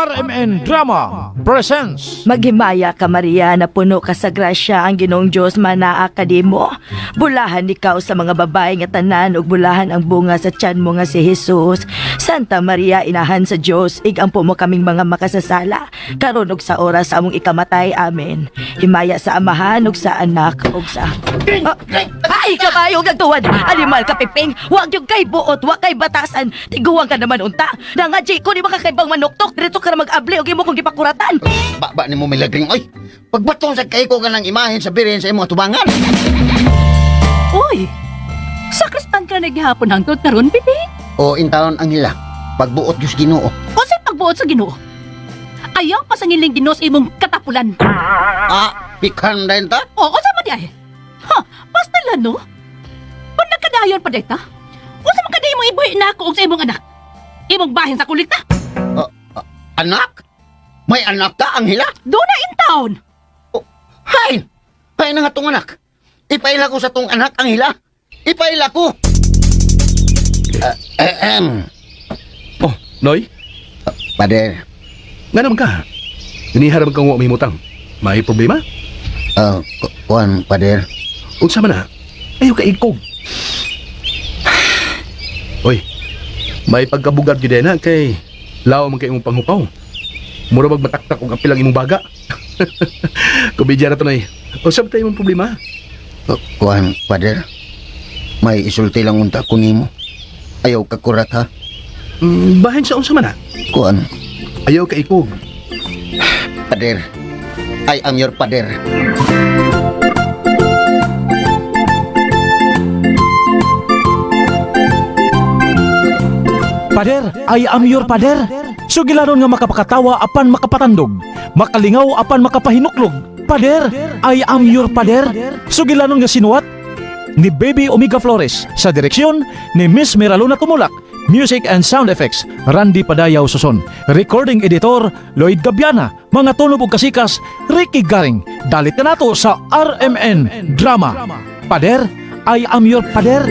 RMN Drama presents Maghimaya ka Maria na puno ka sa grasya ang Ginoong Dios manaa kadimo. Bulahan ikaw sa mga babae nga tanan ug bulahan ang bunga sa tiyan mo nga si Jesus. Santa Maria inahan sa Dios, igampo mo kaming mga makasasala karon ug sa oras sa among ikamatay. Amen. Himaya sa Amahan ug sa Anak ug sa Ay kabayo gagtuwad. Animal ka Piping, wag yung kay buot, wag kay batasan. Tiguwang ka naman unta. Nangadji ko di makakaibang manuktok, diretso ka na mag-abli ug imo kong gipakuratan. Ba ni mo milagring, oy. Pagbatong sa kay ko ganang imahen sa birin sa imong tubangan. Uy! Sakristan ka na gihapon hangtod karon, Piping? O intawon ang hila. Pagbuot Diyos Ginoo. O sa pagbuot sa Ginoo? Ayaw pa sa ngiling Ginoo sa imong katapulan. Pikan dayon ta? Oo, sa man ay. Ha, basta lang, no? Kung nagkadayon pa deta, o sa magkaday mo ibuhi na ako sa imong anak. Imong bahin sa kulit na. Anak? May anak ka ang hila? Doon na in town. Hain! Hain na nga tong anak. Ipaila ko sa tong anak ang hila. Ipaila ko. Oh, Noy, Pader, nga naman ka. Iniharap kang may mutang. May problema? kuan, Pader. Unsa man na? Ayaw ka ikog. Oy, may pagkabugad gyud na kay law man kay imong panghupaw. Mura bag mataktak og apilang imong baga. Kubidya na to Noy. Unsa ba imong problema? Kuan, Pader. May isulti lang unta ko nimo. Ayaw ka kurat ha. Bahin sa unsa man na? Kuan, Ayaw ka ikog. Pader. I am your pader. Pader, I am your pader. Sugilaron nga makapakatawa apan makapatandog, makalingaw apan makapahinuklog. Pader, I am your pader. Sugilaron nga sinuwat ni Baby Omega Flores sa direksyon ni Miss Miraluna Tumulak. Music and sound effects, Randy Padayaw Suson. Recording editor, Lloyd Gabiana. Mga tunog ug kasikas, Ricky Garing. Dalit na nato sa RMN Drama. Pader, I am your pader.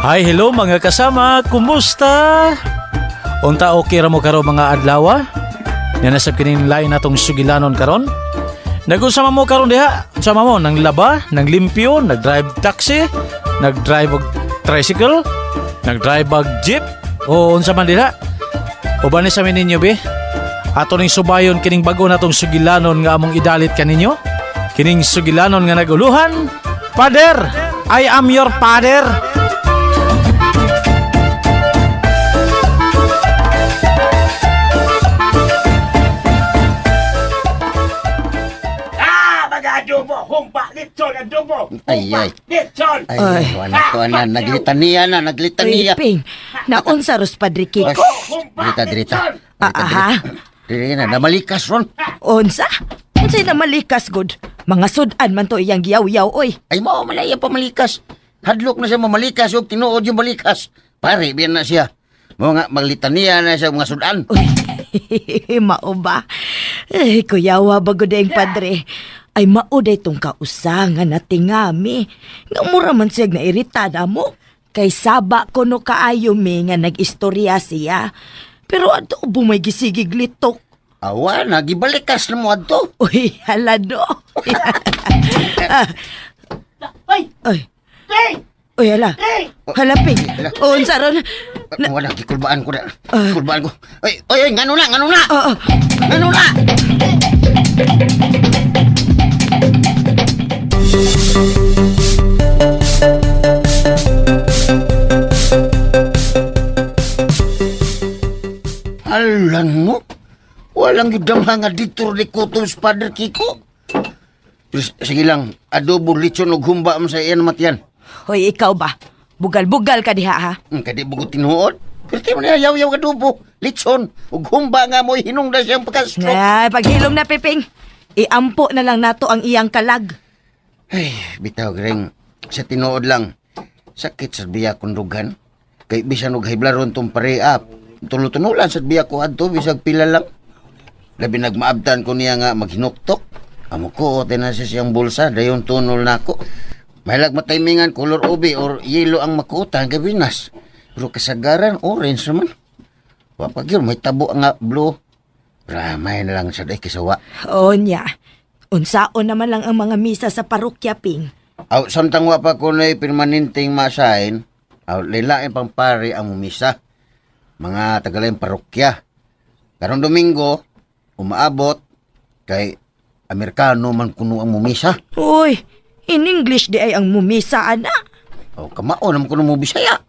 Hi, hello mga kasama, kumusta? Unta okay ra mo karo mga adlaw? Nanasab kining lain natong sugilanon karon? Nag-usama mo karon diha? Sama mo nang laba, nang limpyo, nag-drive taxi, nag-drive og tricycle, nag-drive og jeep, o unsa man diha? O ba ni sa ninyo be? Ato ning subayon kining bag-o natong sugilanon nga among idalit kaninyo? Kining sugilanon nga naguluhan? Pader, I am your pader. Adobo, humpa, litson, adobo. Ay, ay. Litson. Ay, kuan na, naglitaniya. Ping, naon sa Ros Padre Kiko? Drita. Aha. Dili na, namalikas ron. Unsa? Unsay na malikas good? Mga sudan man to iyang giyaw-yaw oy. Ay mo, malaya pa malikas. Hadlok na siya mamalikas, yung tinuod yung malikas. Pare, biyan na siya. Mga maglitaniya na siya, mga sudan. Uy, mao ba? Ay, kuyawa ba gud ang padre? Ay mauday tong kausangan na tingami. Nga mura man siya na iritada mo. Kay saba ko no kaayo mi nga nag-istorya siya. Pero ato bumay gisigig litok. Awa, nagibalikas na mo ato. Uy, halado. Ay, Ay, hey, uy, hala. Halaping. Unsa ron? Wala, kikulbaan ko na. Kikulbaan ko. Ay, ngano na. Oo. Ngano na. Alam mo, walang yudam nga dito rin kutong sa Padre Kiko. Sige lang, adobo, lechon o humba mo sa iyan matiyan. Hoy, ikaw ba? Bugal-bugal ka diha ha? Kadi bugot tinuod. Pero di mo na yaw-yaw adobo, lechon o humba nga mo hinungda siyang pagka-stroke. Ay, paghilom na Piping. Iampo na lang nato ang iyang kalag. Ay, bitaw, Greng. Sa tinuod lang, sakit sa biya kong dugan. Kay bisan og hiblaron tong pare-up. Tulo-tunulan sa biya ko adto bisag pila lang. Labi nagmaabtan ko niya nga maghinuktok. Amo ko na siya siyang bulsa dayon tunol nako. Mahilag matimingan color ubi or yellow ang makutan kay binas. Pero kasagaran orange naman. Wa pa gyud may tabo nga blue. Ramay na lang sa day kisawa. O niya, unsaon naman lang ang mga misa sa parokya, Ping. Aw samtang wa pa ko na permanenteng masahin. Aw lilain pang pare ang misa. Mga tagalayang parokya. Karong Domingo, umaabot kay Amerikano man kuno ang mumisa. Uy, in English di ay ang mumisa, ana. O kamao naman kuno mo Bisaya.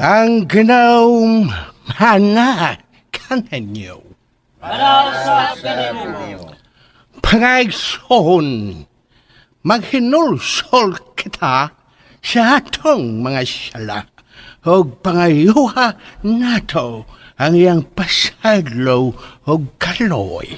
Ang ginaw mana kananyo. Pangagsoon, maghinulsol kita sa atong mga sala o pangayuha nato ang iyang pasadlo o kaloy.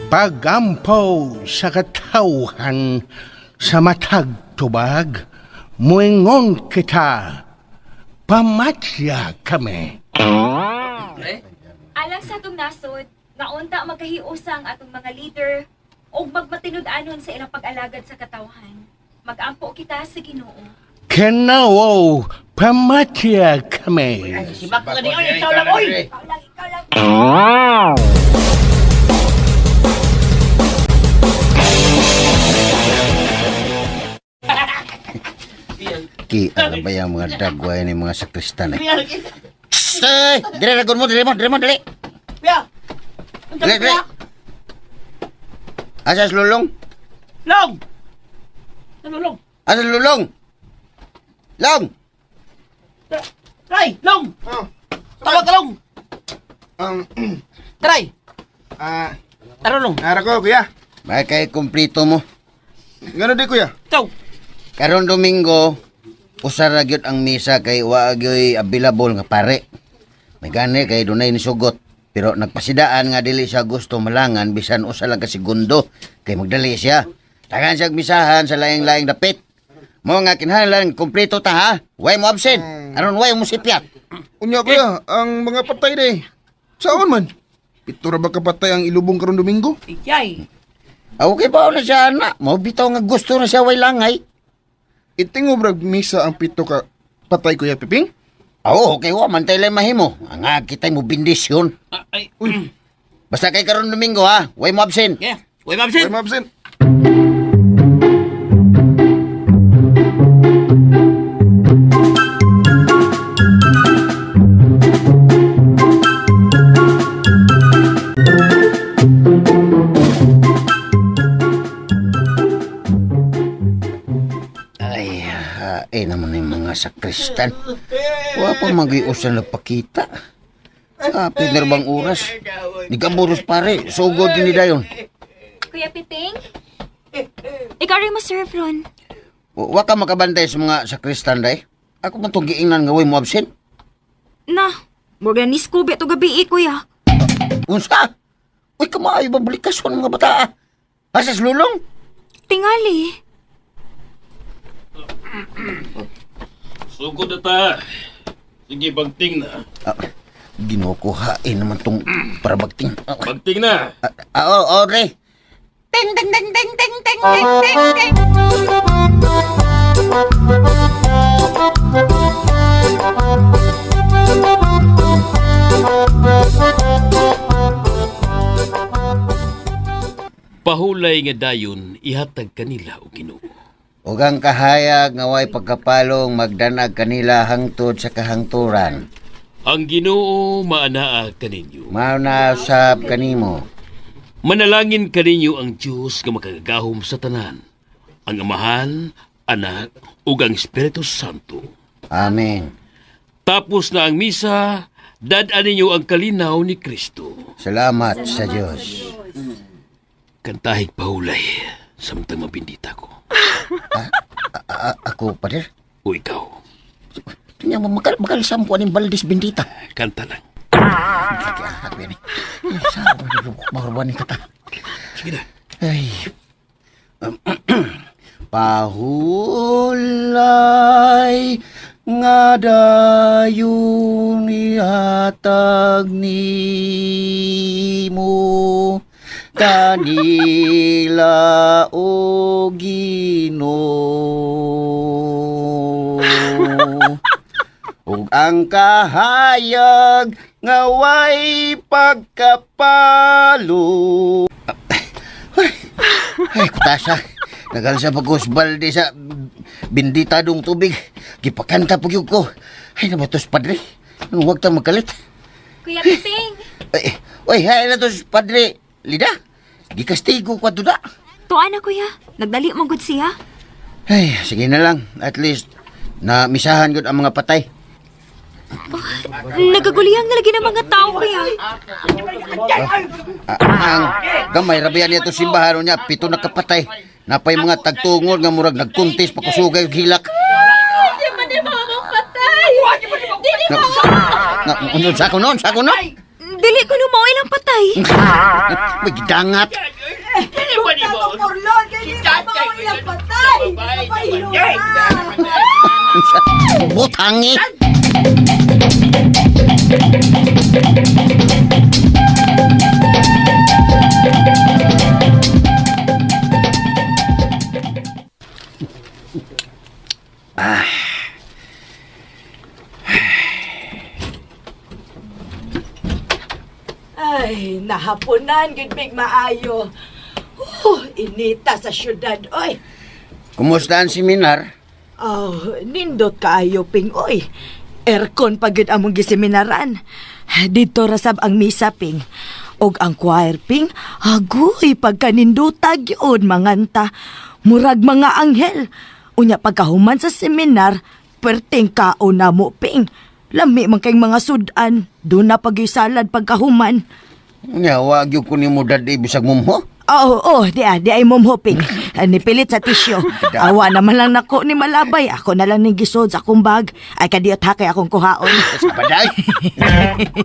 Pagampo sa katawhan sa matag tubag, muingon kita, pamatya kami. Alang sa atong nasod, nga unta magkahiusang atong mga leader o magmatinud-anon sa ilang pag-alagad sa katawhan. Mag-ampo kita sa Ginoo. Kanawo, pamatya kami. Sibak ka niyo, ikaw lang, oy! Ki, ano ba yung mga dagway ni mga sakristan eh? Ay! Dili, ragon mo, dili. Kuya! Dili. Asas lulong? Long! Long! Asas lulong? Long! Try! Long! Tawag ka, Long! Try! Taro, Long! Nara ko, kuya. May kay kumplito mo. Gano'n di, kuya? Ikaw! Karon Domingo, usara gyud ang misa kay wa gyoy available nga pare. May gani kay dunay ni sugot. Pero nagpasidaan nga dili siya gusto malangan bisan usa lang ka segundo kay magdali siya. Tagan siya misahan sa laing-laing dapit. Mo nga kinahanglan kompleto ta ha. Way mo absent. Aron way mo sipyat. Unya kuya, ang mga patay day. Saan man? Ito ra ba kapatay ang ilubong karon Domingo? Iyay! Okay pa na siya na. Mo bitaw nga gusto na siya way langay. Itingo brag misa ang pito ka patay kuya Piping? Oo, okay wa man tayo lang mahimo. Ang kitay mo bindisyon. Ay! Basta kay karon Domingo ha. Way mo absent. Yeah! Uy, mabsin! Ay mabsent. Naman yung mga sakristan. Wa pa mag-iusan nagpakita. Pinarbang oras. Di ka buros pare. Sugod ni dayon. Kuya Piping? Ikaw rin mo, Sir Ron. Wa ka makabantay sa mga sakristan day. Ako man itong giingnan nga way mo absent. Na, morganis ko beto gabi kuya. Unsa? Uy, kamaayo ba balikasyon mga bata? Asas lulong? Tingali. Sugod na ta. Sige, bagting na. Ginukuhain naman tong parabagting. Bagting na. Oo, re. Ting, ting, ting, ting, ting, ting, ting, ting, ting. Pahulay nga dayon, ihatag kanila o Ginoo. Ug ang kahayag nga way pagkapalong magdanag kanila hangtod sa kahangturan. Ang Ginoo maanaa kaninyo. Maunasab kanimo. Manalangin kaninyo ang Diyos nga makagagahom sa tanan. Ang Amahan, Anak, ug ang Espiritu Santo. Amen. Tapos na ang misa, Dadaan ninyo ang kalinaw ni Kristo. Salamat sa Diyos. Kantahig pahulay, samtang mabindita ko. Ako, Pader? O ikaw, Tingnan mo, makal sampo aning baldis bendita. kanta lang. Ako yan eh. Saan mo mahorban ka ta? Sige na. Ay. Pahulay nga dayon ihatag nimo kanila o Ginoo. Ug ang kahayag nga way pagkapalo. Ay, kutasa. Nagal sa pag-usbalde sa bindita dong tubig. Gipakanta po ko. Ay, nabatos, Padre. Huwag ta magkalit. Kuya Piping, Oy, hay na tos, Padre. Lida, gikastigo ko ato da. tuan na kuya. Nagdali mo gud siya. Ay, sige na lang. At least, na misahan ko ang mga patay. Nagagulihang nalagi ng mga tao kuya. Ang gamay, rabihan niya ito simbahan niya. 7 na kapatay. Napay mga tagtungod nga murag nagkuntis, pakusugay, hilak. Di man di mga patay. Di mo. Sa ako noon. Dili ko mo ilang patay. May gidangat. Butangi. Ay, nahaponan gid big maayo. Inita sa syudad, oy. Kumusta ang seminar? Oh, nindot kaayo ping, oy. Aircon pagid among giseminaran. Dito rasab ang misa ping. Og ang choir ping, agoy pagkanindutag yun manganta. Murag mga anghel. Unya pagkahuman sa seminar, perting kaon na mo ping. Lami man kayong mga sudan. Doon na pag-isalad pagkahuman. Nya, wag yung kunin mo dadi bisag mumho. Di ay mumhoping. Nipilit sa tisyo. Awa naman lang nako ni Malabay. Ako na lang ning gisod sa akong bag. Ay kadiyot ha kay akong kuhaon. Sa baday.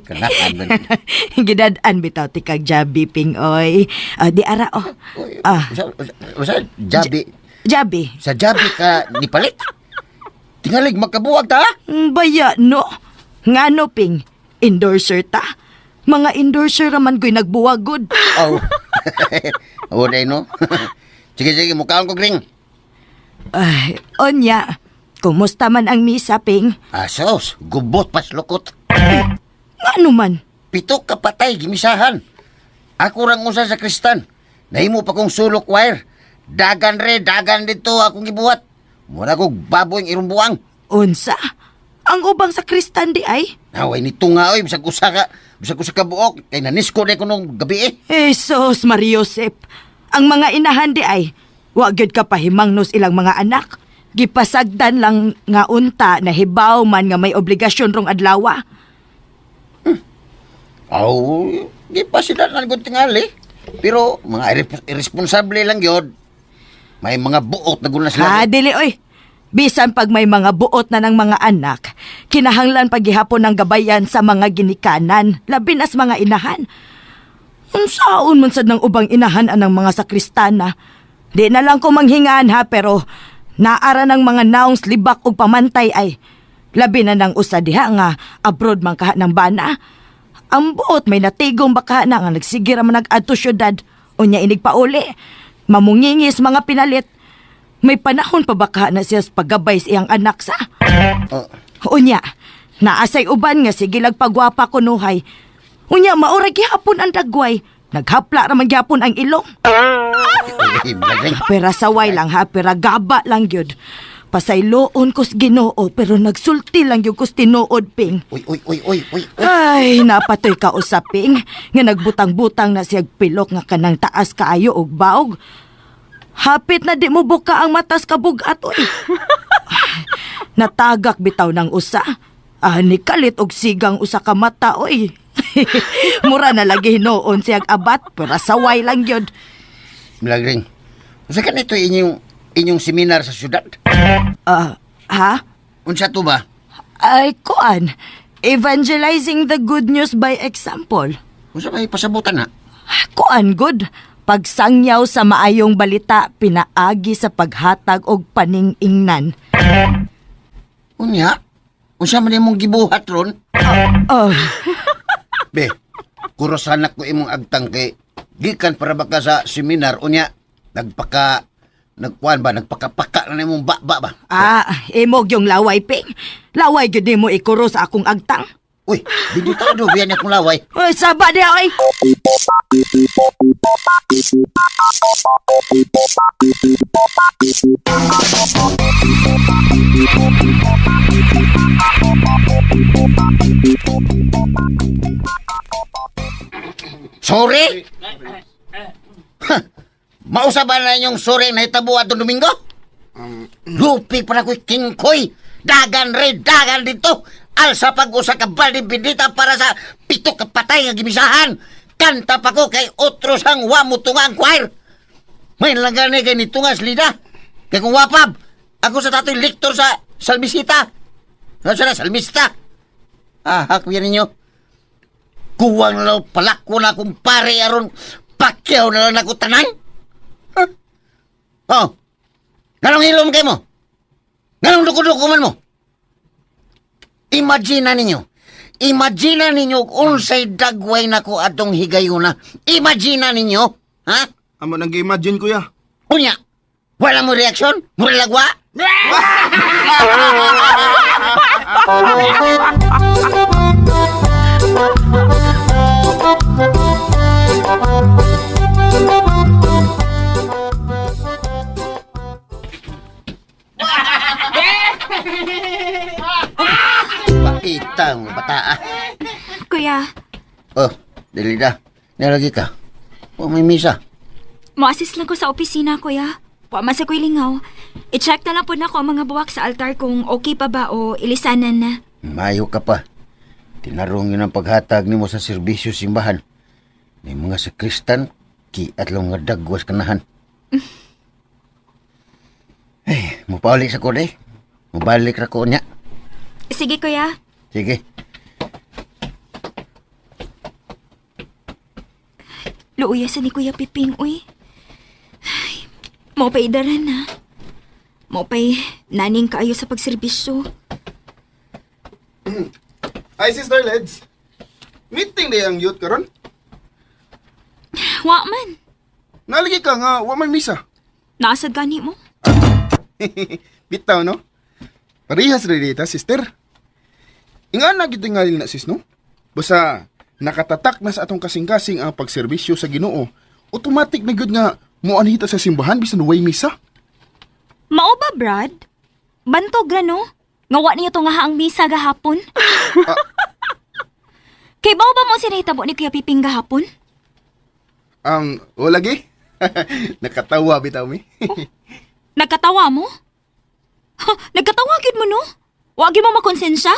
Kanakan man. Gidadaan bitaw ti kag Jabi ping oy. Di ara Sa Jabi. Jabi. Sa Jabi ka nipalit. Tingalig magkabuwag ta. Baya no. Ngano ping endorser ta. Mga endorser raman ko'y nagbuwagod. Oh. Oo, day, no? Sige, mukhaon ko, Gring. Ay, onya. Kumusta man ang misa, Ping? Asos, gubot pas lukot. Ano man? 7 kapatay, gimisahan. Ako rang usa sa Kristan. Nahimo pa kong sulok wire. Dagan dito akong gibuhat. Muna kong baboy irong buwang. Unsa? Ang ubang sa Kristan di ay? Naway nito nga, oy, bisag usa ka buok. Kay nanisko na ko nung gabi eh. Jesus, Mariosep. Ang mga inahan di ay, wag yun ka pahimangnos ilang mga anak. Gipasagdan lang nga unta na hibaw man nga may obligasyon rong adlawa. Di pa sila nanagot tingali. Pero mga irresponsable lang yun. May mga buot na guna sila. Dili oy. Bisan pag may mga buot na ng mga anak, kinahanglan paghihapon ng gabayan sa mga ginikanan, labi nas mga inahan. Unsaon man sad ng ubang inahan anang mga sakristana. Di na lang ko manghingaan ha, pero naara ng mga naong libak og pamantay ay labi na ng usa diha nga abroad man kaha ng bana. Ang buot may natigong baka na nga nagsigira man nag-adto syudad, unya inig pauli. Mamungingis mga pinalit. May panahon pa baka na siya paggabay sa iyang anak sa? Unya, naasay uban nga sige pagwapa ko nuhay. Unya, maurag gihapon ang dagway. Naghapla raman gihapon ang ilong. Pera saway lang ha, pera gaba lang yun. Pasayloon kos Ginoo, pero nagsulti lang yung kos tinuod, Ping. Uy. Ay, napatoy ka usaping. Nga nagbutang-butang na siyag pilok nga kanang taas kaayo og baog. Hapit na di mo buka ang matas kabugat, oy. Natagak bitaw ng usa. Ani kalit og sigang usa ka mata, oy. Mura na lagi noon siyang abat, pero saway lang yun. Milagring, unsa ka nito inyong seminar sa syudad? Ha? Unsa to ba? Ay, kuan. Evangelizing the good news by example. Unsa may pasabutan na? Kuan good. Pagsangyaw sa maayong balita, pinaagi sa paghatag og paning-ingnan. Unya? Unsa man imong gibuhat ron? Be, kurosan ko imong agtang kay gikan para baka sa seminar unya nagpakapaka na imong ba. Imog yung laway, Ping. Laway gyud nimo ikuro sa akong agtang. Uy, biditado biyan akong laway. Uy, saba diha, oy. Sorry? Mausa ba na inyong sorry na hitabo at Domingo? Lupi para ko'y kingkoy. Dagan dito. Alsa pag-usa ka baldi bindita para sa pito ka patay nga gimisahan. Kanta pa ko kay otros ang wamutunga ang choir. May langani kay nitungas lida. Kay kung wapab, ako sa tatoy lektor sa salmisita. Ano siya na, salmista? Hakwiyan ninyo. Kuwang na lang palakwo na akong pare aron pakyaw na lang ako tanan. Oh, ganong hilom kayo mo? Ganong dukudukuman mo? Imagine ninyo unsay dagway nako atong higayuna. Imagine ninyo, ha? Amo nang imagine kuya. Unya, wala mo reaksyon? Mura lagwa? Paitang bata. Kuya, Oh, Delida, nalagi ka. O may misa. mo-assist lang ko sa opisina, kuya. Wa man sa ko'y lingaw. I-check na lang po na ko ang mga buwak sa altar kung okay pa ba o ilisanan na. Mayo ka pa. Tinarong yun ang paghatag nimo sa serbisyo simbahan. May mga sakristan, kiatlong nga dagwas kanahan. Mupaulik sa ko, day. Mubalik ra ko niya. Sige, kuya. Sige. Luuya sa ni Kuya Piping, uy. Ay, mo pa idaran na. Mo pa'y naning kaayo sa pagserbisyo. Ay, Sister Leds. Meeting day ang youth karon. Wa man. Nalagi ka nga, wa man misa. Naasad gani mo? Bitaw, no? Parihas rin dita, sister. Inga na gitingalin na, sis, no? Basta, nakatatak na sa atong kasing-kasing ang pagserbisyo sa Ginoo. Automatic na good nga muanhita sa simbahan bisan way misa. Mao ba, Brad? Bantog ra, no? Ngawa niyo to nga haang misa gahapon? Kay bao ba mo sinahitabo ni Kuya Piping gahapon? O lagi? Nakatawa bitaw mi. Nagkatawa mo? Nagkatawa gid mo, no? Wag mo makonsensya?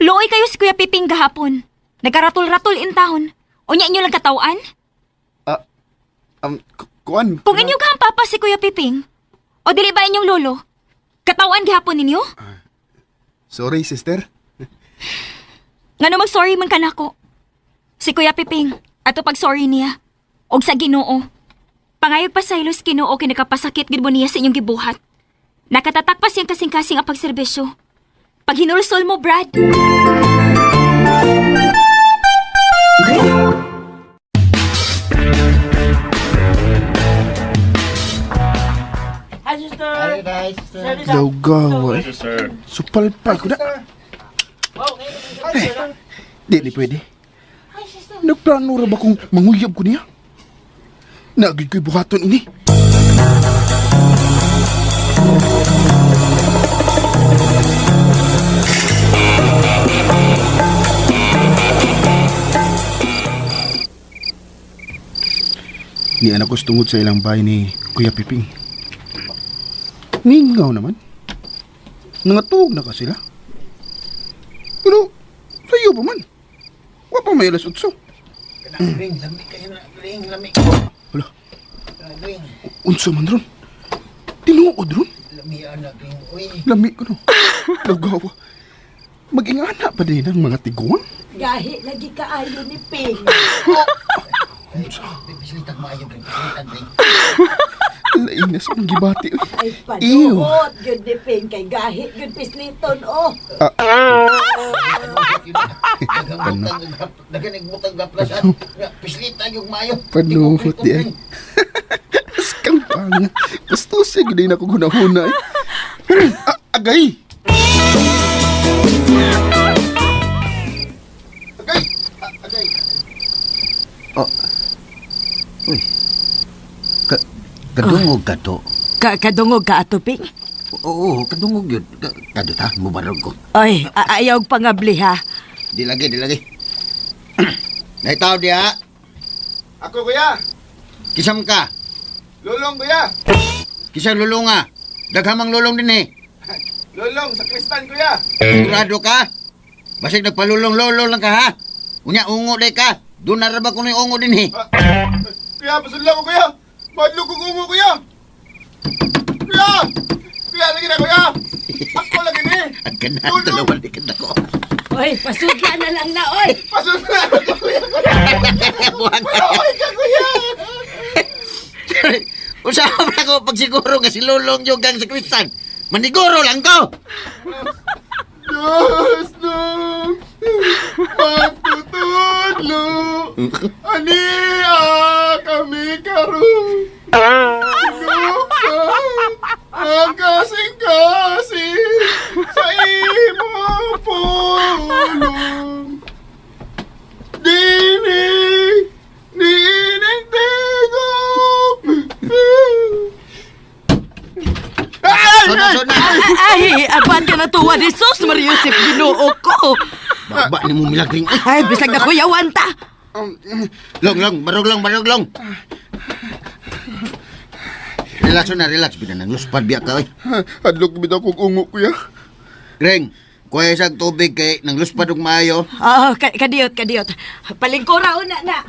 Looy kayo si Kuya Piping gahapon. Nagkaratul-ratul intahon. Unya inyo lang katawan? Kuan? Kung inyo papa si Kuya Piping, o dili ba inyong lolo, katawan gihapon ninyo? Sorry, sister. Ngano mag-sorry man ka nako? Si Kuya Piping, ato pag-sorry niya. Og sa Ginoo. Pangayog pa sa ilos Ginoo kinakapasakit gid mo niya sa inyong gibuhat. Nakatatak pa siyang kasing-kasing ang pagserbisyo. Pag hinulsol mo, Brad. Hi, sister. Daw gawa. Supal pa ko na. Di pwede. Nagplano ra ba kung manguyab ko niya? Naagid ko'y buhaton ini. Ni anak ko tungod sa ilang bahay ni Kuya Piping. Ningaw naman. Nangatog na ka sila. 8 pa man. Wa pa may alas 8. Ring, lami kayo na. Ring, lami. Hala, Ring, unsa man ron? Tinuod ron? lami anak ring. Uy. Lami ko no. Lagawa. Mag-ingana pa din ang mga tiguan. Gahi lagi kaayo ni Ping. Pisilitag maayo ring. Pisilitag ring. Lain na sa mga gibati. Ay Ew. panuot gyud ni Ping kay gahi gyud pisliton oh. Naganigmutang gaplasan. Pisilitag yung maayo. Panuhot di ay. Askang panga. Gusto siya gini na ko gunahuna eh. Agay! Agay! Agay! Oh. Uy. Kadungog ka to. Kadungog ka ato Ping. Oo, kadungog yun. Kadto ta, mubarog ko. Ay, ayaw pangabli ha. Di lagi, di lagi. Naitaw dia. Ako kuya! Kisam ka. Lulong kuya! Kisang lulunga. Daghamang lulong din eh. Lulong sa kristan kuya! Sigurado ka? Basig nagpalulong-lolo lang ka ha? Unya, ungo day ka. Doon naraba ko na yung ungo din eh. Kuya, pasunla ko kuya! Madlo ko kumo kuya! Kuya! Kuya, lagi na kuya! Ako lagi ni! Ang ganaan, dalawan di ka ko. Oy, pasudla na lang na oy. Pasunla ko kuya! Buwan Kuya, oy ka kuya! Usaha pa ako pag siguro nga si Lulong yung gang sa Kristan. Maniguro lang ko! Diyos na! Magtutudlo! Ania kami karon! Luksan! Ang kasing-kasing sa imong pulong! Dinig! Dinig tigop! Sona! Ay, aban ka na tuwa ni Sus Mario Yosef Ginoo ko. Baba ni mo milagring. Ay, bisag na kuyawan ta. Long, barog long. Relax na, relax. Bina nang luspad biya ka, oy. Hadlok bitaw kong ungo kuya. Greng, kuha isang tubig kay nang luspad og maayo. Oh, kadiyot. Palingkura una na.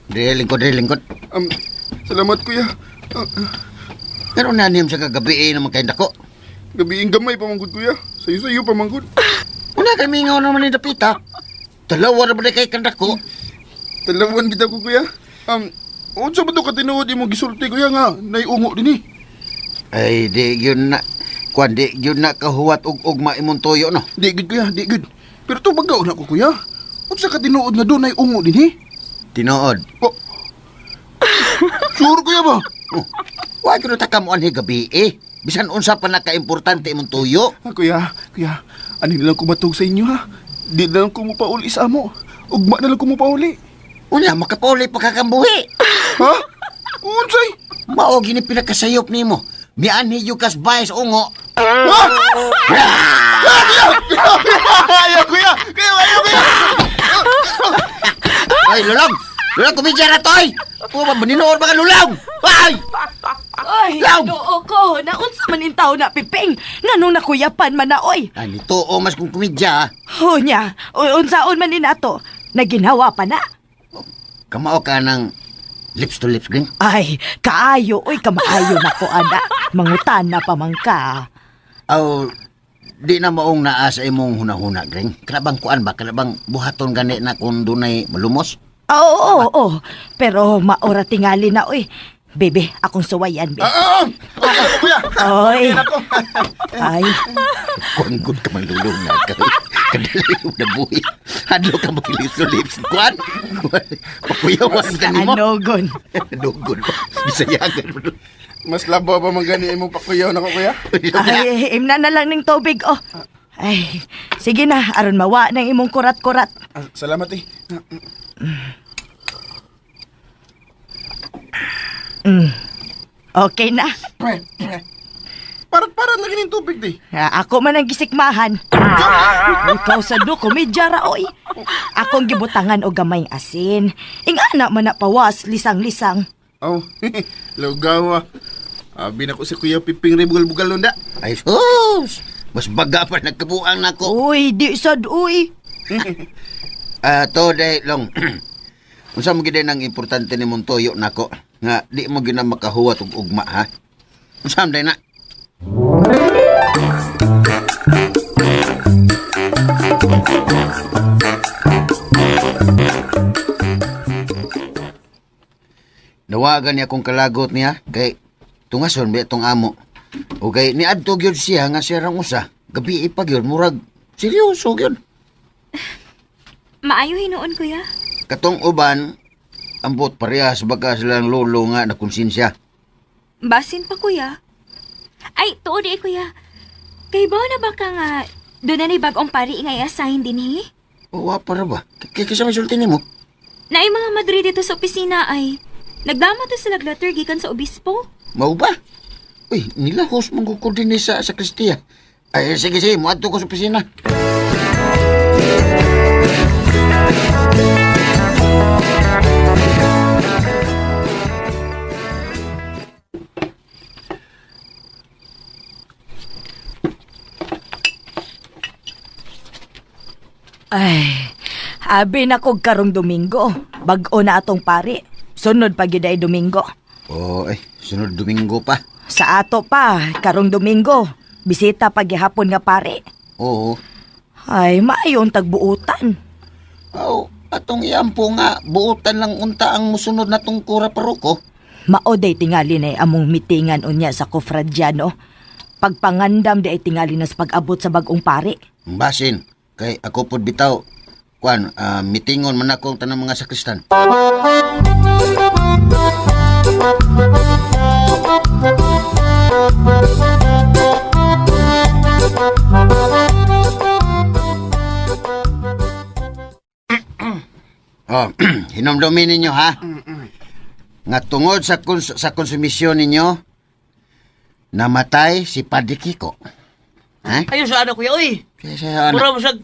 Dili lingkod. Salamat kuya. Pero naniyam sa kagabi naman kay dako. Gabiing gamay pamanggod kuya. Sayo pamanggod. Una kay mingaw naman ni Dapita. Dalawa na ba kay kandako? Talawan kita ko kuya. Unsa ba to katinuod imong gisulti kuya nga naiungo din eh. Ay, di yun na. Kwan, di yun na kahuwat og ugma imong toyo, no? Di good kuya, di good. Pero to bagaw na ko kuya. Unsa katinuod nga doon naiungo din eh. Tinood. Oh. Sure kuya ba? Oh, why ko takamuan hi gabi Bisan unsa pa naka-importante imong tuyo. Kuya, ano na lang kumatog sa inyo ha? Di na lang kumupauli sa amo. Ugma na lang kumupauli. Una, makapauli pa kakambuhi. Ha? Unsay? Mao gini pinakasayop nimo. Mian ni Yukas Baez ungo. Ayaw kuya! Ayaw! Ay, Lulong, kumidya na to, ay! Puma, maninood ba ka, Lulong? Ay! Ay, Law! noo ko. Naunsa man in tao na Piping. Nganong nakuyapan man na oy. Ay, nito, mas kung kumidya, Hunya, unsaon man ni nato. Naginawa pa na. kamao ka ng lips to lips, Green. Ay, kaayo, oy, kamaayo na ko, ana. Mangutan na pa man ka. Aw, di na maong naa sa imong hunahuna, Green. Kalabang kuan ba? Kalabang buhaton gani na kung dunay malumos? Oo. Pero maora tingali na, oy. Bebe, akong suwayan, be. Kuya! Oy. Ay, Kuanggod ka man Lulong na ka. Kadali yung nabuhi. Hadlo ka makilis to lips. Kuan? Pakuyawan ka ni mo. anogon. Nugod pa. Bisayagan mo. Mas labo ba man gani imong pakuyaw na ko kuya? Ay, imna na lang ning tubig, oh. Ay, sige na, aron mawa ng imong kurat-kurat. Salamat eh. Okay na. Parat lagi ng tubig di. Ako man ang gisikmahan. Ikaw sa do, komedya ra, oy. Akong gibutangan og gamayng asin. Ingana man na pawas, lisang-lisang. Oh, lugaw. Abi na ko si Kuya Piping rin bugal-bugal lunda. Ay, sus! Mas baga pa nagkabuang na ko. Uy, di sad, uy. To day long. Unsa mo gid nang importante ni mong toyo nako nga di mo gina makahuwat og ugma ha. Unsa man day na? Nawagan niya akong kalagot niya kay tungason ba itong amo. O kay niadto gyud siya nga siya rang usa. Gabi ipag yun, murag seryoso yun. Maayo hinuon, kuya. Katong uban, ambot parehas baga silang lolo nga na konsensya. Basin pa, kuya. Ay, tuod di, kuya. Kay ba na ba ka nga doon na bagong pari nga i-assign din, eh? Wa para ba? Kaya kasi may sulti mo. Na ay mga Madrid dito sa opisina ay nagdama to sila letter gikan sa obispo. Mau ba? Uy, nilahos mong kukudin sa Kristiya. Ay, sige, muadto ko sa opisina. Ay, abi na kog karong Domingo. Bag-o na atong pari. Sunod pa gyud ay Domingo. Oh, sunod Domingo pa. Sa ato pa, karong Domingo. Bisita pa gihapon nga pari. Oo. Ay, maayon tagbuutan. Oh, atong iampo nga, buutan lang unta ang musunod na tong kura paruko. Maoday tingali na among mitingan unya sa Kofradyano. Pagpangandam di ay tingali na sa pag-abot sa bagong pari. Basin, kay ako pod bitaw. Kwan, mitingon man akong tanang mga sakristan. Oh, hinomdomin ninyo ha. Nga tungod sa konsumisyon ninyo, namatay si Padre Kiko. Ha? Ayun sa ano kuya, uy. Kaya sa ano? Mura mo sa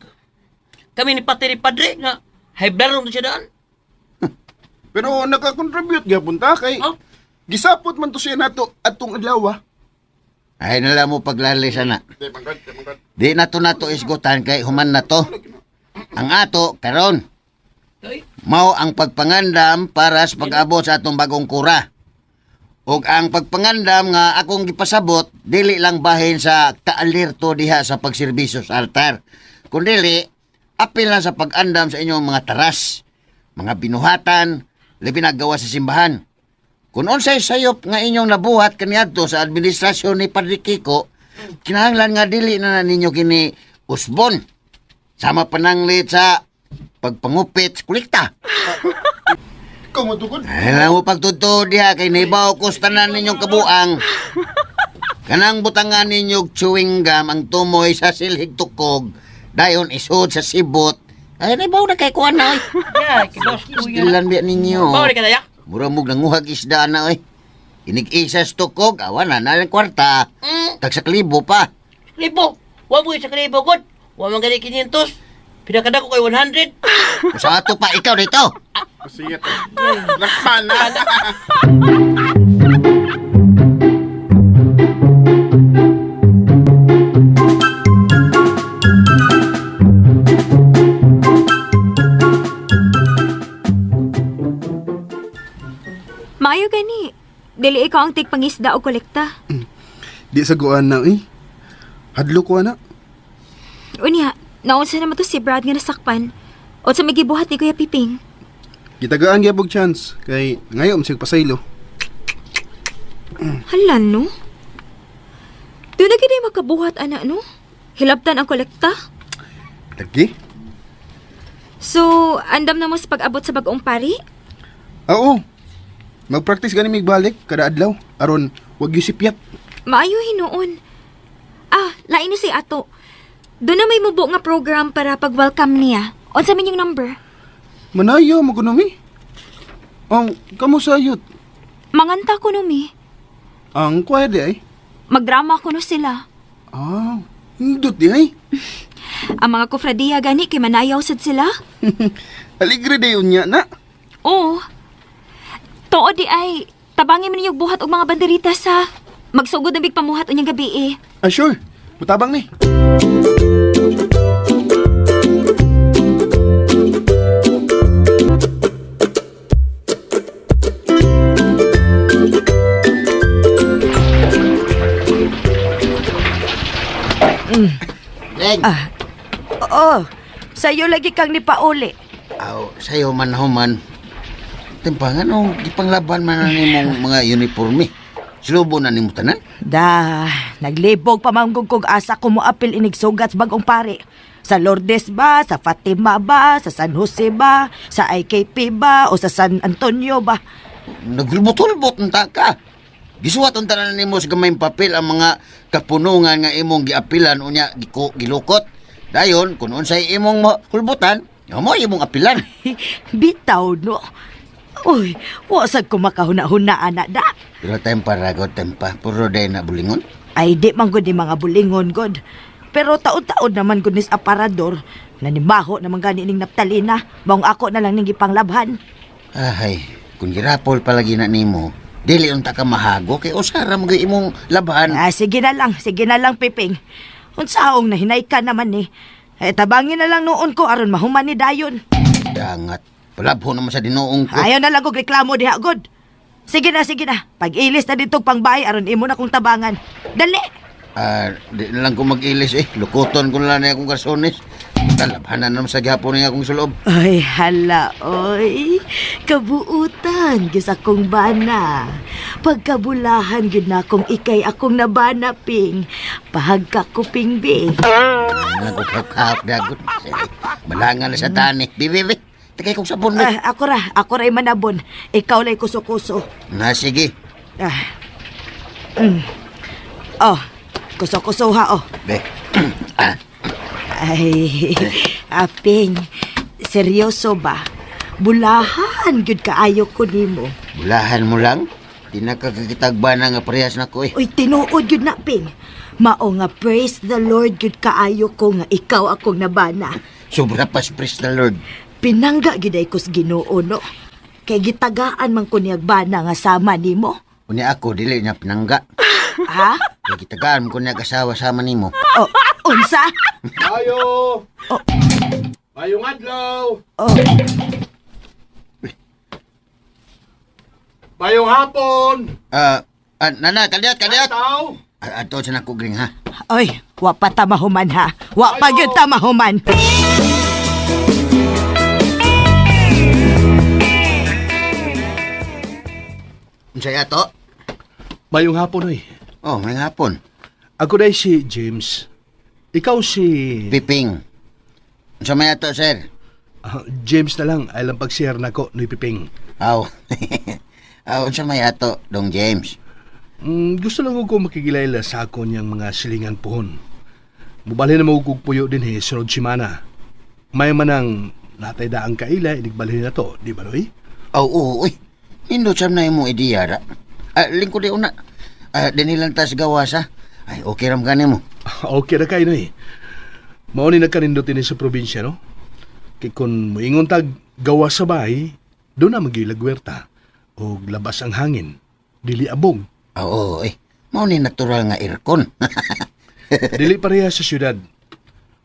kami ni Pati ni Padre nga high blood ron siya daan. Pero nakakontribute gyapon ta kay Oh. gisapot man to siya nato atong adlaw. Ay nala mo paglalay sana. Di nato isgutan kay human na to. Ang ato, karon. Mao ang pagpangandam para sa pag-abot sa atong bagong kura. Ug ang pagpangandam nga akong gipasabot, dili lang bahin sa kaalirto diha sa pagserbisyo sa altar. Kundili, apil lang sa pag-andam sa inyong mga taras, mga binuhatan, labi nagawa sa simbahan. Kung unsay sayop nga inyong nabuhat kaniadto sa administrasyon ni Padre Kiko, kinahanglan nga dili na ninyo kini usbon. Sama pananglit sa pagpangupit sa kulikta. Ikaw matukod. Alam mo pagtuto diha kay naibaw ko sa tanan ninyong kabuang. Kanang butangan ninyong chewing gum ang tumoy sa silhig tukog, dayon isod sa sibot. Ay naibaw na kay kuan na oy. Yeah, kilos kuya. Ilan biya ninyo? Bawal ka na ya. Mura mong nanguhag isda na oy. Inig-isa sa tukog, awan na ng kwarta. Tag sa klibo pa. Libo. Wa mo sa kalibo god. Wa man gani 500. Pinakada ko kay 100. Sa ato pa ikaw dito. Sige to. Lakpan na. Maayo gani. Dili ikaw ang tigpangisda o kolekta. Di sa guan na Hadlo ko na. Unya, naunsa naman to si Brad nga nasakpan. O sa may gibuhat ni Kuya Piping. Gitagaan gyapon chance kay ngayon sig pasaylo. Hala, no? Doon na gini makabuhat, ana, no? Hilabtan ang kolekta. Lagi? So, andam na mo sa pag-abot sa bagong pari? Oo. Mag-practice gani mig balik kada adlaw aron wag yusipyat. Maayo hinuon. Ah, lain ni si Ato. Doon na may mubo nga program para pag-welcome niya. Unsa man yung number? Manayo mo kuno mi. Ang kamo sayot. Manganta ko no, mi. Ang kwede ay. Magdrama ko no sila. Ah, hindot di ay. Ang mga kofradiya gani kay manayaw sad sila. Aligre day unya na. Oo. Too di ay, tabangin mo ninyong buhat og mga banderita sa magsugod na big pamuhat unyang gabi eh. Ah, sure. Mutabang ni. Oh, sa'yo lagi kang nipauli. Aw, sayo man human. Timpangan o, ipanglaban man na nimong mga uniforme. Silubo na nimo tanan? Da, naglibog pa manggug kog asa ko mo apil inig sugat sa bagong pare. Sa Lourdes ba, sa Fatima ba, sa San Jose ba, sa IKP ba, o sa San Antonio ba? Naglubot-ulbot unta ka. Gisuwat unta na nimo sa gamayng papel ang mga kapunungan nga imong giapilan unya gilukot. Dayon, kung unsay imong hulbutan, mo imong apilan. Bitaw, no? Uy, wasag ko makahuna-hunaan na da. Pero tempa ragot tempa, puro day na bulingon. Ay, di man gud ni mga bulingon, god. Pero taod-taod naman gud nis aparador. Nanimaho naman gani ning naptalina. Maong ako na lang ning gipanglabhan. Ay, kung girapol palagi na nimo, dili unta ka mahago kay usara mo imong labhan. Ah, sige na lang, Piping. Unsaong nahinay ka naman ni. Tabangin na lang noon ko aron mahuman ni dayon. Dangat. Palabho naman sa dinuong ko. Ayaw na lang kog reklamo diha, god. Sige na. Pag-ilis na dito pangbay aron imo na kong tabangan. Dali! Di na lang ko mag-ilis Lukuton ko na lang akong karsones. Talabhanan naman sa gihapon niya akong sulob. Ay, hala, oy. Kabuutan, gis akong bana. Pagkabulahan, yun na akong ikay akong nabana, Ping. Pahagka ko, Ping, Bing. Nagukap-kap, dagot. Balangan na sa tani. Bibi. Takay kong sabon. Ako ra manabon. Ikaw lay kuso-kuso. Na, sige. Oh, kuso-kuso ha, oh. Be. Ay, Aping, seryoso ba? Bulahan, yun kaayo ko nimo. Bulahan mo lang? Di na kakakitagba na nga parehas na ko Uy, tinuod yun na, Ping. Mao nga praise the Lord, yun kaayo ko nga ikaw akong nabana. Sobra pas, praise the Lord. Pinangga giday kos Ginoo, no? Kay gitagaan man ko niyag bana nga sama nimo. Kunya ako, dili niya pinangga. Ha? Kaya kitagaan mo kunya kasawa sama nimo. Oh, unsa? Mayo! Mayong adlaw! Oh, Mayong hapon! Nana, kadyat! Tao! Ato sa nakugring, ha? oy, wa pa ta mahuman ha. Wa pa gyud ta mahuman. Unsay ato? Mayong hapon, oy. Oh, may hapon. Ako day si James. Ikaw si... Piping. Unsa may ato, sir? James na lang. Ay lang pag-share na ko, ni Piping. Aw. Unsa may ato, Dong James? Gusto lang ko makikilayla sa ako niyang mga silingan pohon. Mubalhin na magugug puyo din sunod simana. May manang natay daang kaila, inigbalhin na to, di ba, Roy? Oo, uy. Hindot sam na imong ideya, ra. Lingkod di una. Dinilang tas gawasa. Ay, okay ram gani mo. Okay na kayo, Noy. Mauni nagkanindotin sa probinsya, no? Kaya kung moingon tag gawa sa bahay, doon na magilagwerta. O labas ang hangin. Dili abog. Oo, Mao ni natural nga aircon. Dili pareha sa syudad.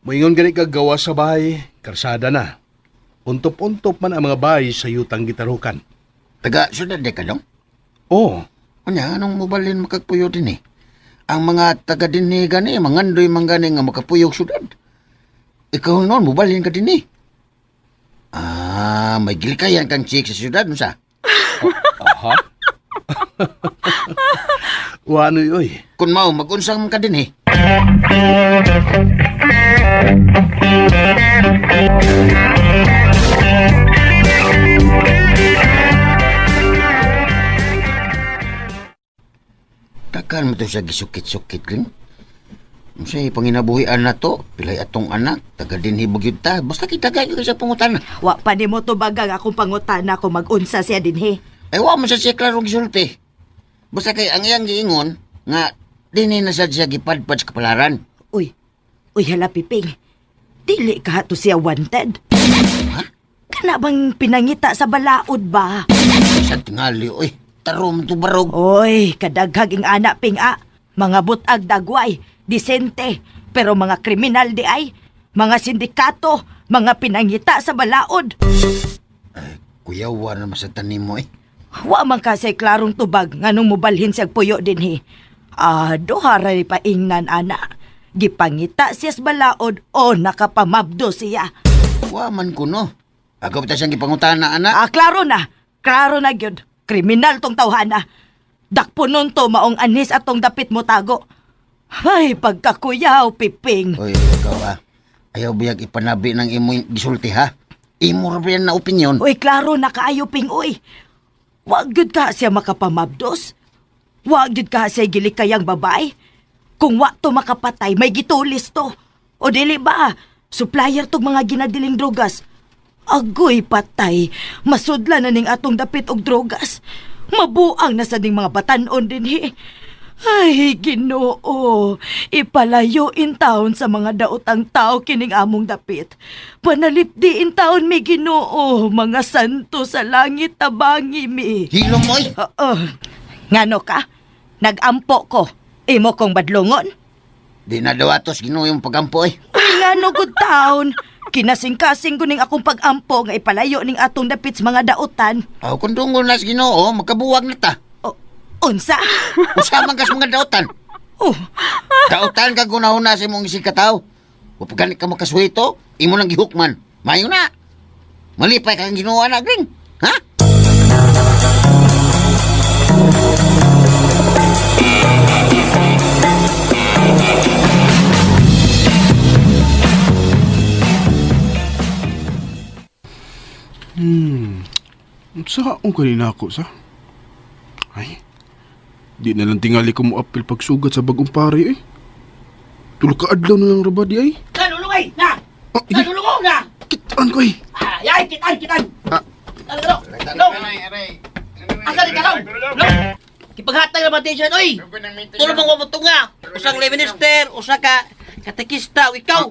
Moingon gani kag gawa sa bahay, karsada na. Untop-untop man ang mga bahay sa yutang gitarukan. Taga syudad de ka, Dong? Oo. Unya, anong mubalin makagpuyo din Ang mga taga dinhi gani, mangandoy man gani nga makapuyog syudad. Ikaw noon, mubalin ka din may gilikayan kang chick sa syudad, nusa? Aha. Wanoy, oy. Kung mao, mag-unsang ka din Takan mo to siya gisukit-sukit rin. Masay panginabuhian na to, pilay atong anak, taga dinhi bugyud ta. Basta kita kayo sa pangutana. Wa pa nimo to bagang akong pangutana ko mag-unsa siya dinhi. Ay, wa mo sa siya klarong gisulti. Basta kay ang iyang giingon, nga, dinhi na siya gipadpad sa kapalaran. Uy, hala, Piping. Dili ka to siya wanted. Ha? Kana bang pinangita sa balaod ba? Sa tingali, tarom to barog. Oy, kadaghag ing anak, Ping, Mga butag dagway, disente, pero mga kriminal di ay. Mga sindikato, mga pinangita sa balaod. Ay, kuyawa naman sa tanim mo Wa man kasi klarong tubag nganong mobalhin sa puyo dinhi. Dohara ni paingnan ana. gipangita siya sa balaod o nakapamabdo siya. Wa man ko no. Ako bitaw siyang gipangutana anak. Klaro na. Klaro na gyud. Kriminal tong tawhana. Dakpunon to maong anis atong dapit mo tago. Ay, pagkakuyaw, Piping. Oy, ikaw ayaw biyag ipanabi ng imo gisulti ha. Imo ra ba yan na opinyon? Uy, klaro na kaayo, Ping, uy. Wag gyud ka siya makapamabdos. Wag gyud ka siya gilikayang babae. Kung wa to makapatay, may gitulis to. O dili ba, supplier tog mga ginadiling drogas. Agoy patay, masudla na ning atong dapit og drogas. Mabuang na sa ning mga batanon dinhi. Ay, Ginoo, ipalayo in taon sa mga daotang tao kining among dapit. Panalipdi in taon mi Ginoo, mga santo sa langit tabangi mi. Hilom oy. Ngano ka? Nagampo ko. Imo kong badlongon? Di na dawatos Ginoo yung pagampo oy. Uy, ngano good taon? Kinasing-kasing ko ning akong pagampo nga ipalayo ning atong dapit sa mga daotan. Aw kun dungol na sa Ginoo, magkabuwag na ta. Unsa? Usaman ka sa mga daotan. Daotan ka gunahuna sa imong isikataw. O pagani ka makaswito, imo nang gihukman. Mayo na. Malipay kang Ginoo anak ring. Ha? Saan kanina ako sa? Ay, di na lang tingali ko mo apil pagsugat sa bagong pare eh. Tulog ka adlaw na lang rabadi ay. Kanulungay na! Kanulungong na! Kitaan ko eh. Ay, kitan! Ano? Asa di ka lang? Kipaghatag naman tayo siya, oy! Tulong mong wabutong nga! Usang lay minister, usa ka katekista, o ikaw!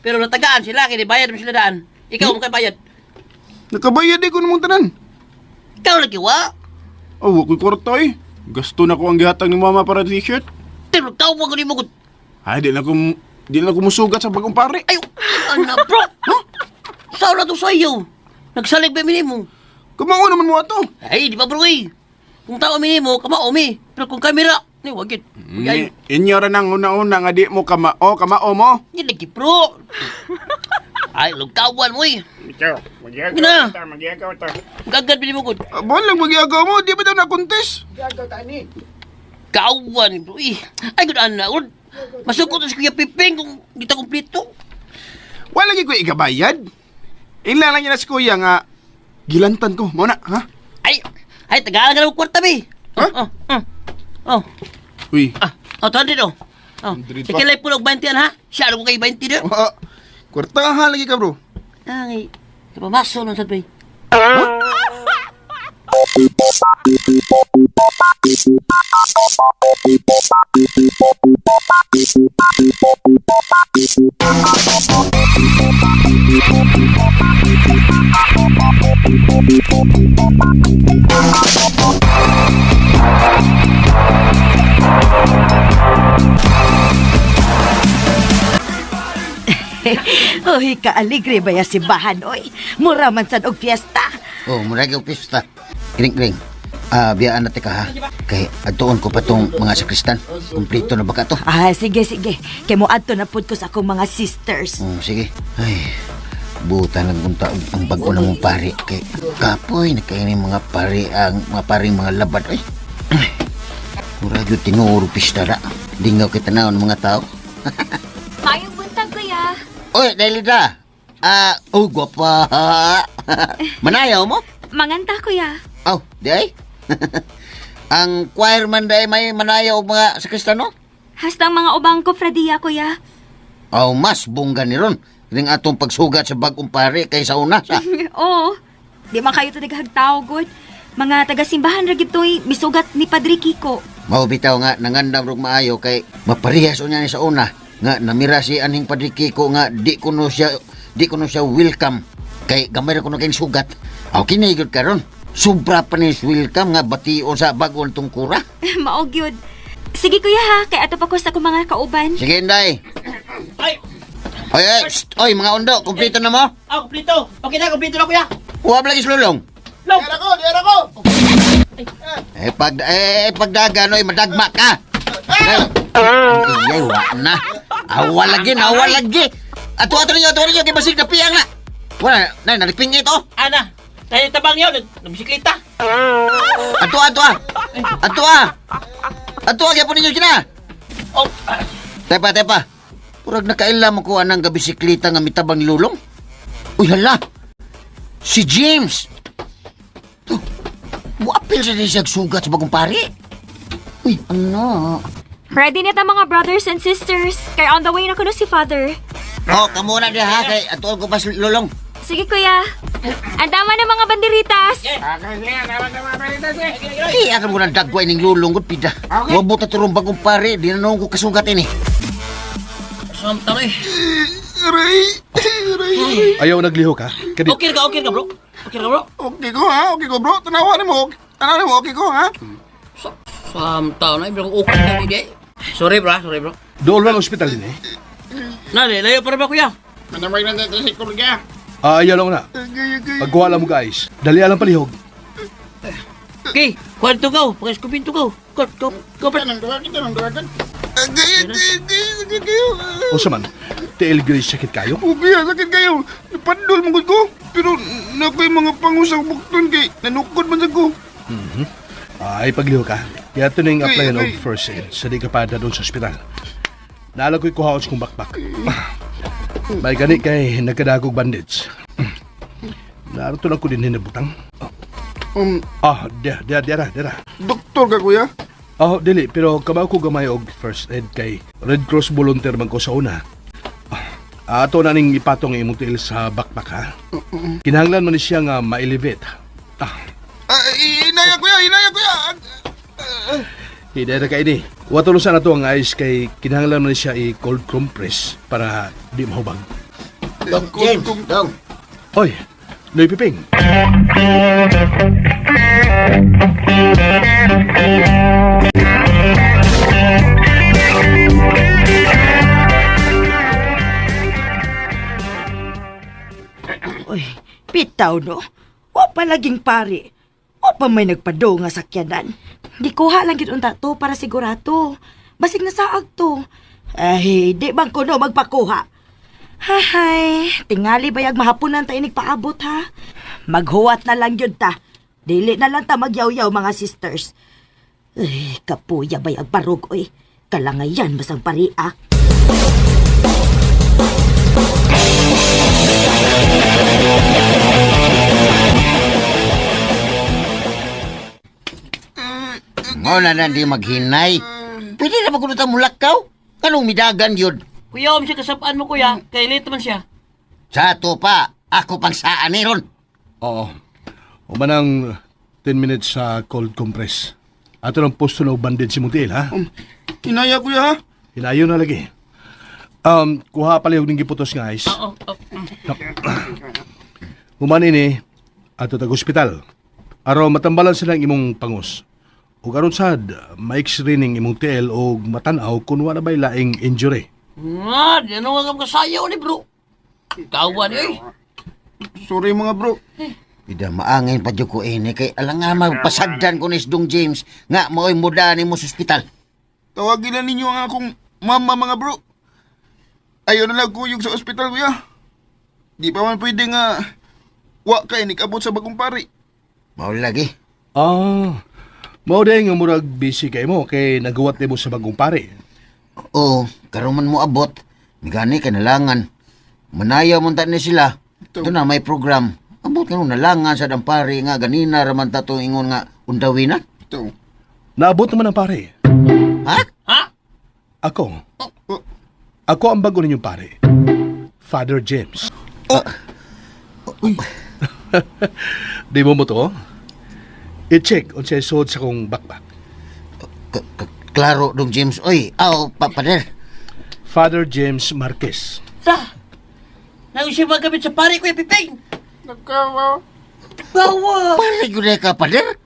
Pero natagaan sila, kinibayad mo sila daan. Ikaw mo kay bayad. Nakabayad eh ko namang tanan. Ikaw lagi wa? Oh, ako'y kwarta eh. Gasto na ko ang gihatag ni mama para t-shirt. Pero ikaw mo ko ni mo. Ay, di na ko musugat sa bagong pare. Ay, anak bro! Huh? Saan na to sa iyo? Nagsalig ba minimo? Kumao naman mo ato. Ay, di ba bro eh? Kung tao minimo, kamao mi. Pero kung kamera, ni wagit. Ay, Inyo ra nang una-una nga di mo kamao mo. hindi lagi bro. Ay, lugkawan mo eh. Gina. Gagad minimo ko. Balang magyagaw mo, di ba daw na-contest? Kawan bro eh. Ay, gudaan na. Masukot na si Kuya Piping kung di ta kumplito. Wala lagi ko ikabayad. Inla lang niya na si kuya nga gilantan ko. Mao na, ha? Ay, tagalan ka na kwarta be. Oh. Uy. 200 oh. 100 pa. Sikilay po ng 20 ha? Siya ko kay 20 din. Kwartahan lagi ka, bro. Ay, kapamaso nun sa bay. Uy, kaaligre ba ya si Bahan, oy? Mura man sad og fiesta. Oh, murag og pista. Kring. Biyaan natin ka ha. Kay adtuon ko pa tong mga sakristan. Kumplito na ba ka to? Sige. Kay mo adto na pud ko sa akong mga sisters. Sige. Ay, buta lang punta ang bago na mong pari. Kay kapoy na kayo mga pari, ang mga paring mga labad. Ay, murag yung tinuro pista na. Dingaw kita na ng mga tao. Mayong buntag, kuya. Oy, Dailida. Gwapa. Manayaw mo? Manganta, kuya. Di ay? Ang choir man day may manayaw og mga sakristano? Hastang mga ubang kofradiya, kuya. Mas bungga ni ron. Ring atong pagsugat sa bagong pare kaysa una sa. Oo. Di man kayo ito naghagtao, good. Mga taga-simbahan ra gito'y misugat ni Padre Kiko. Maubitaw nga nangandam rog maayo kay maparehas unya ni sa una. Nga namira si aning Padre Kiko nga di ko no siya welcome kay gamay ra ko na kay sugat. Kini gyud karon. Sobra pa ni welcome nga batio sa bagong tungkura. Maog yun. Sige, kuya ha. Kay ato pa ko sa akong mga kauban. Sige, Inday. Ay! Oy, mga undo, kumpleto na mo? Kumpleto. Okay na, kumpleto na kuya. Huwag lagi sululong. Long! Diara ko! Pagdagan, oy, madagma ka. Iyay, wa na. Awa lagi, awa lagi. Ato ninyo, kay basig na piyang na. Wala, nay, naripingit oh. Ana, tayo tabang niyo, nagbisikleta. Ato, kaya po ninyo kina. Oh, Tepa. Purag nakailam ko anang gabisikleta nga mitabang ni Lulong. Uy, hala. Si James. Oh, wapil sa siyang sugat sa bagong pari. Uy, ano? Ready na ta mga brothers and sisters. Kay on the way na kuno si father. Oh, kamuna dia ha, kay ato ko pa si Lulong. Sige kuya. Andama na mga banderitas. Ay, akan mo na dagway ning Lulong gud pida. Wabot na turong bagong pari, di na noong ko kasugat ini. samtang eh. Aray. Ayaw naglihok ha? Kadit. Okay ka, bro. Okay ka, bro. Okay ko bro. Tanawa ni mo. Okay ko ha. Samtang na, bilang okay ka, hindi. Sorry, bro. Doon lang ospital din eh. Nali, layo para ba, kuya? Manamay na natin si Kurga. Ayaw lang na. Pagkuha lang mo guys. Dali alang palihog. Okay, kuhan to go. Pagkaskupin to go. Go, bro. O sa man, tiil Grace sakit kayo? Ubiya, sakit kayo. Napadol mong ko. Pero nakoy mga pangusang bukton kay nanukod man sa ko. Ay, paglihok ka. Kaya ito na yung applyan of first aid sa di ka pa doon sa ospital. Naalang ko'y kuhaos kong bakbak. May gani kay nagkadagog bandage. Narito lang ko din hinabutang. Dira. Doktor ka kuya? Dili, pero kamao ko gamay og first aid kay Red Cross volunteer man ko sa una. Ato na ning ipatong imong tiil sa bakbak ha. Kinahanglan man ni siya nga ma-elevate. Inaya kuya. Hindi na ka ini. Watulusan na to ang ice kay kinahanglan man ni siya i-cold compress para di mahubag. James, dong. Hoy, Noy Piping. Uy, pitaw no. O pa laging pari. O pa may nagpado nga sakyanan. Di kuha lang gid unta to para sigurado. Basig na saag to. Ay, di bang kuno magpakuha. Hahay, tingali bayag mahapunan ta inig paabot ha. Maghuwat na lang yun ta. Dili na lang ta magyaw-yaw mga sisters. Ay, kapuya bayag barog oy. Kalangayan basang paria. Mo na di maghinay. Pwede na magkunutan mulakaw. Kanong midagan yun? Kuya, siya kasapaan mo, kuya. Kay late man siya. Sa ato pa, ako pang saan ni ron. Oo. Umanang 10 minutes sa cold compress. Ato ng posto na bandage si Muntiil, ha? Inaya kuya ha. Hinayo na lagi. Kuha palihog ng giputos nga ice. Human ini, ato tag-hospital. Araw matambalan sila ang imong pangus. O karon sad, ma-x-ray ning imong tiil o matanaw kung wala ba'y laing injury. Di ano nga kasayaw ni, bro. Kawan, eh. Sorry mga bro. Ida maangin pa dyan ko ini kay alang nga magpasagdan ko ni Dong James nga mao'y muda ni mo sa ospital. Tawagin na ninyo ang akong mama mga bro. Ayaw na lang kuyog sa ospital kuya. Di pa man pwede nga wa kay nikabot sa bagong pari. Mao lagi. Mao day nga murag busy kay mo kay nagawa mo sa bagong pare. Oo, karon man mo abot. Migani kanalangan. Manayaw mo ni sila. Ito na may program. Abot nga nalangan sa dampari nga ganina raman tato ingon nga undawin na. Ito. Naabot naman ang pare. Ha? Ako. Ako ang bago ninyong pare. Father James. Di mo mo to? I-check on siya suod sa kong bakbak. Klaro Dong James. Oy, papader. Father James Marquez. Nang siya magamit sa pare, Kuya Piping. Nagkawa. Bawa. Pare ko na ka, pader.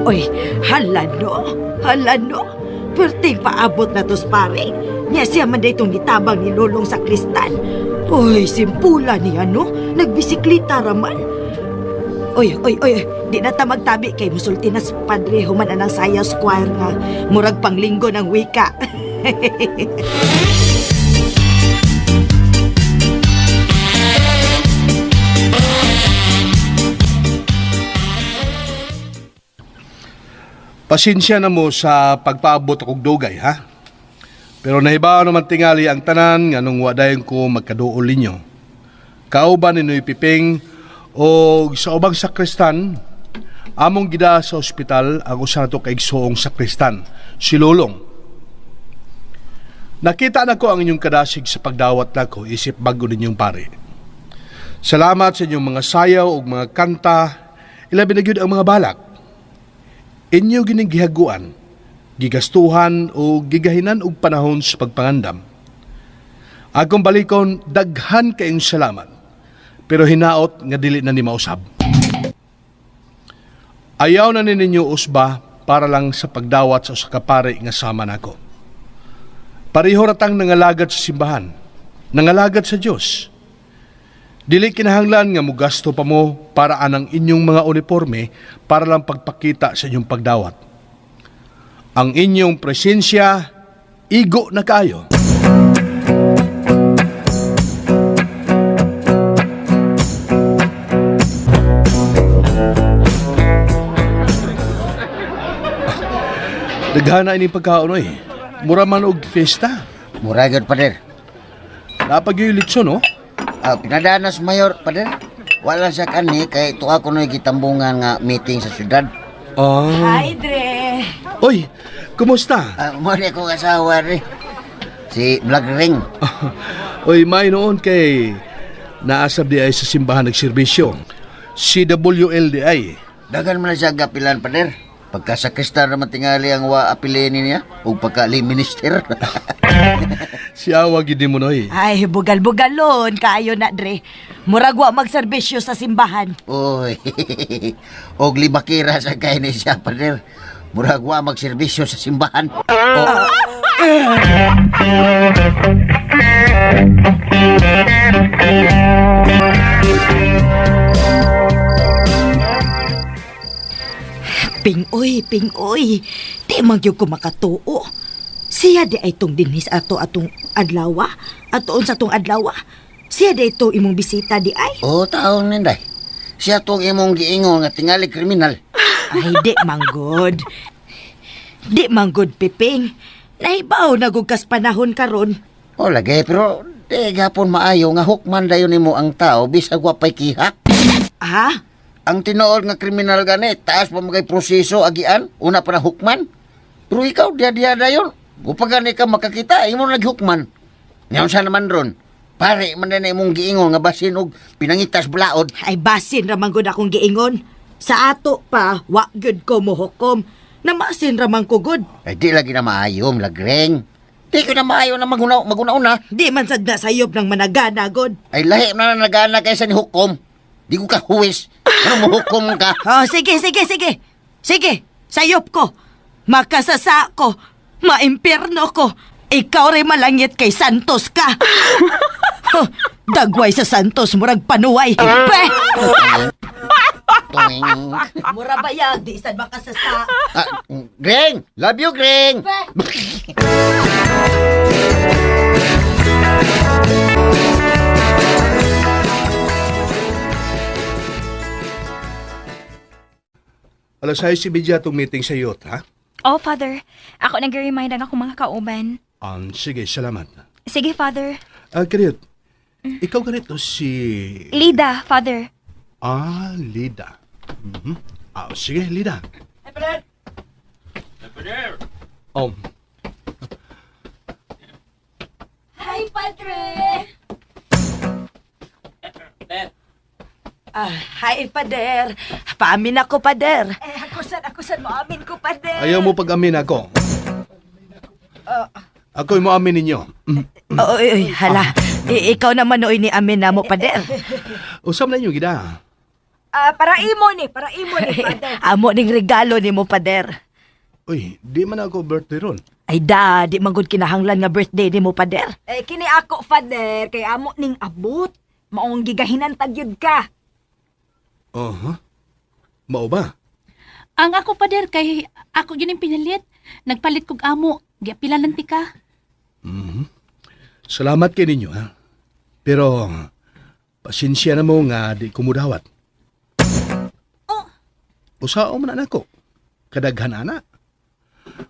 Uy, halano. Perting paabot na tos pare. Niya siya man daytong nitabang ni Lolong sa kristan. Uy, simpula niya no? Nagbisiklita raman. Oy, di na ta magtabi kay musulti na sa padre human anang sayaw squire nga. Murag panglinggo ng wika. Pasensya na mo sa pagpaabot akong dugay, ha? Pero nahibaw naman tingali ang tanan nga nung wadayon ko magkaduol ninyo. Kauban ni Noy Piping o sa ubang sakristan, among gida sa ospital ang usa nato kaigsoong sakristan, si Lolong. Nakita na ko ang inyong kadasig sa pagdawat nako isip bago ninyong pare. Salamat sa inyong mga sayaw o mga kanta, ilabi na gyud ang mga balak. Inyo gining gihaguan, gigastuhan o gigahinan og panahon sa pagpangandam. Akong balikon, daghan kayong salamat, pero hinaot nga dili na ni mausab. Ayaw na ninyo usba para lang sa pagdawat sa usa ka pare nga sama nako. Pareho ratang nangalagad sa simbahan, nangalagad sa Dios. Dili kinahanglan nga mugasto pa mo para anang inyong mga uniforme para lang pagpakita sa inyong pagdawat. Ang inyong presensya, igo na kayo. Daghana ini pagkaon oy. Mura man og fiesta. Mura gud pader. Napag yung litso, no? Pinadanas mayor pader. Wala siya kani kay tuwa ko na gitambungan nga meeting sa syudad. Hi, Dre. Oy, kumusta? Mo ni akong asawa ri. Si Black Ring. Oy, may noon kay naasab di ay sa simbahan nagserbisyo. CWLDI. Dagan man na siya gapilan pader. Pagka sa kristal naman tingali ang wa apilin niya o pagka minister. Siyawa gidi mo noy. Ay, bugal-bugalon kayo na, Dre. Murag wa magserbisyo sa simbahan. Uy, og libakira sa kay ni siya pader. Murag wa magserbisyo sa simbahan. Ping-oy. Di man gyud ko makatuo. Siya di ay tong dinhis atong adlaw. Atoon sa tong adlaw. Siya di ito imong bisita di ay. Taong ninday. Siya tong imong giingon nga tingali kriminal. Ay, di manggod. Di manggod, Piping. Nahibaw na gugkas panahon karon. Lagi, pero di gapon maayo nga hukman dayon nimo ang tao bisag wa pay kihak. Ah? Ang tinuod nga kriminal gani, taas pa magay proseso agian, una pa na hukman. Pero ikaw, diya dayon. Upag gani ka makakita, imo naghukman. Ngayon sa naman ron, pare man na imong giingon nga basin og pinangitas bulaod. Ay, basin ramang gud akong giingon. Sa ato pa, wa gyud ko mohukom. Namasin ramang ko gud. Ay di lagi na maayom, lagreng. Di ko na maayo na maguna-una. Di man sad na sayop ng managana gud. Ay lahi na nagana kaysa ni hukom. Di ko ka huwis. Ano mo hukom ka? Oh, sige. Sige, sayop ko. Makasasa ko. Maimpierno ko. Ikaw rin malangit kay Santos ka. Dagway sa Santos, murag panuway. Toing. Mura bayag, di sad makasasa. Greng! Love you, Greng! Alas 6:30 itong meeting sa youth, ha? Oh, Father. Ako nag-remind ang akong mga kauban. Sige, salamat. Sige, Father. Kariot, ikaw ganito si... Lida, Father. Lida. Sige, Lida. Hi, Padre. Hi, Pader. Paamin ako, Pader. Ako saan mo amin ko, Pader. Ayaw mo pag-amin ako. Ako'y mo amin ninyo. Oy, hala. Ikaw naman oy ni amin na mo, Pader. Usam na inyo, gida. Para imo ni, Pader. Amo ning regalo ni mo, Pader. Uy, di man ako birthday ron. Ay da, di magud kinahanglan nga birthday ni mo, pader. Kini ako, Father, kay amo ning abot. Maong gigahinan tagyod ka. Mao ba? Ang ako pader kay ako yun yung pinalit. Nagpalit kog amo. Giapilan ti ka. Salamat kay ninyo, ha? Pero, pasensya na mo nga di kumudawat. Usao man na ako. Kadaghan ana.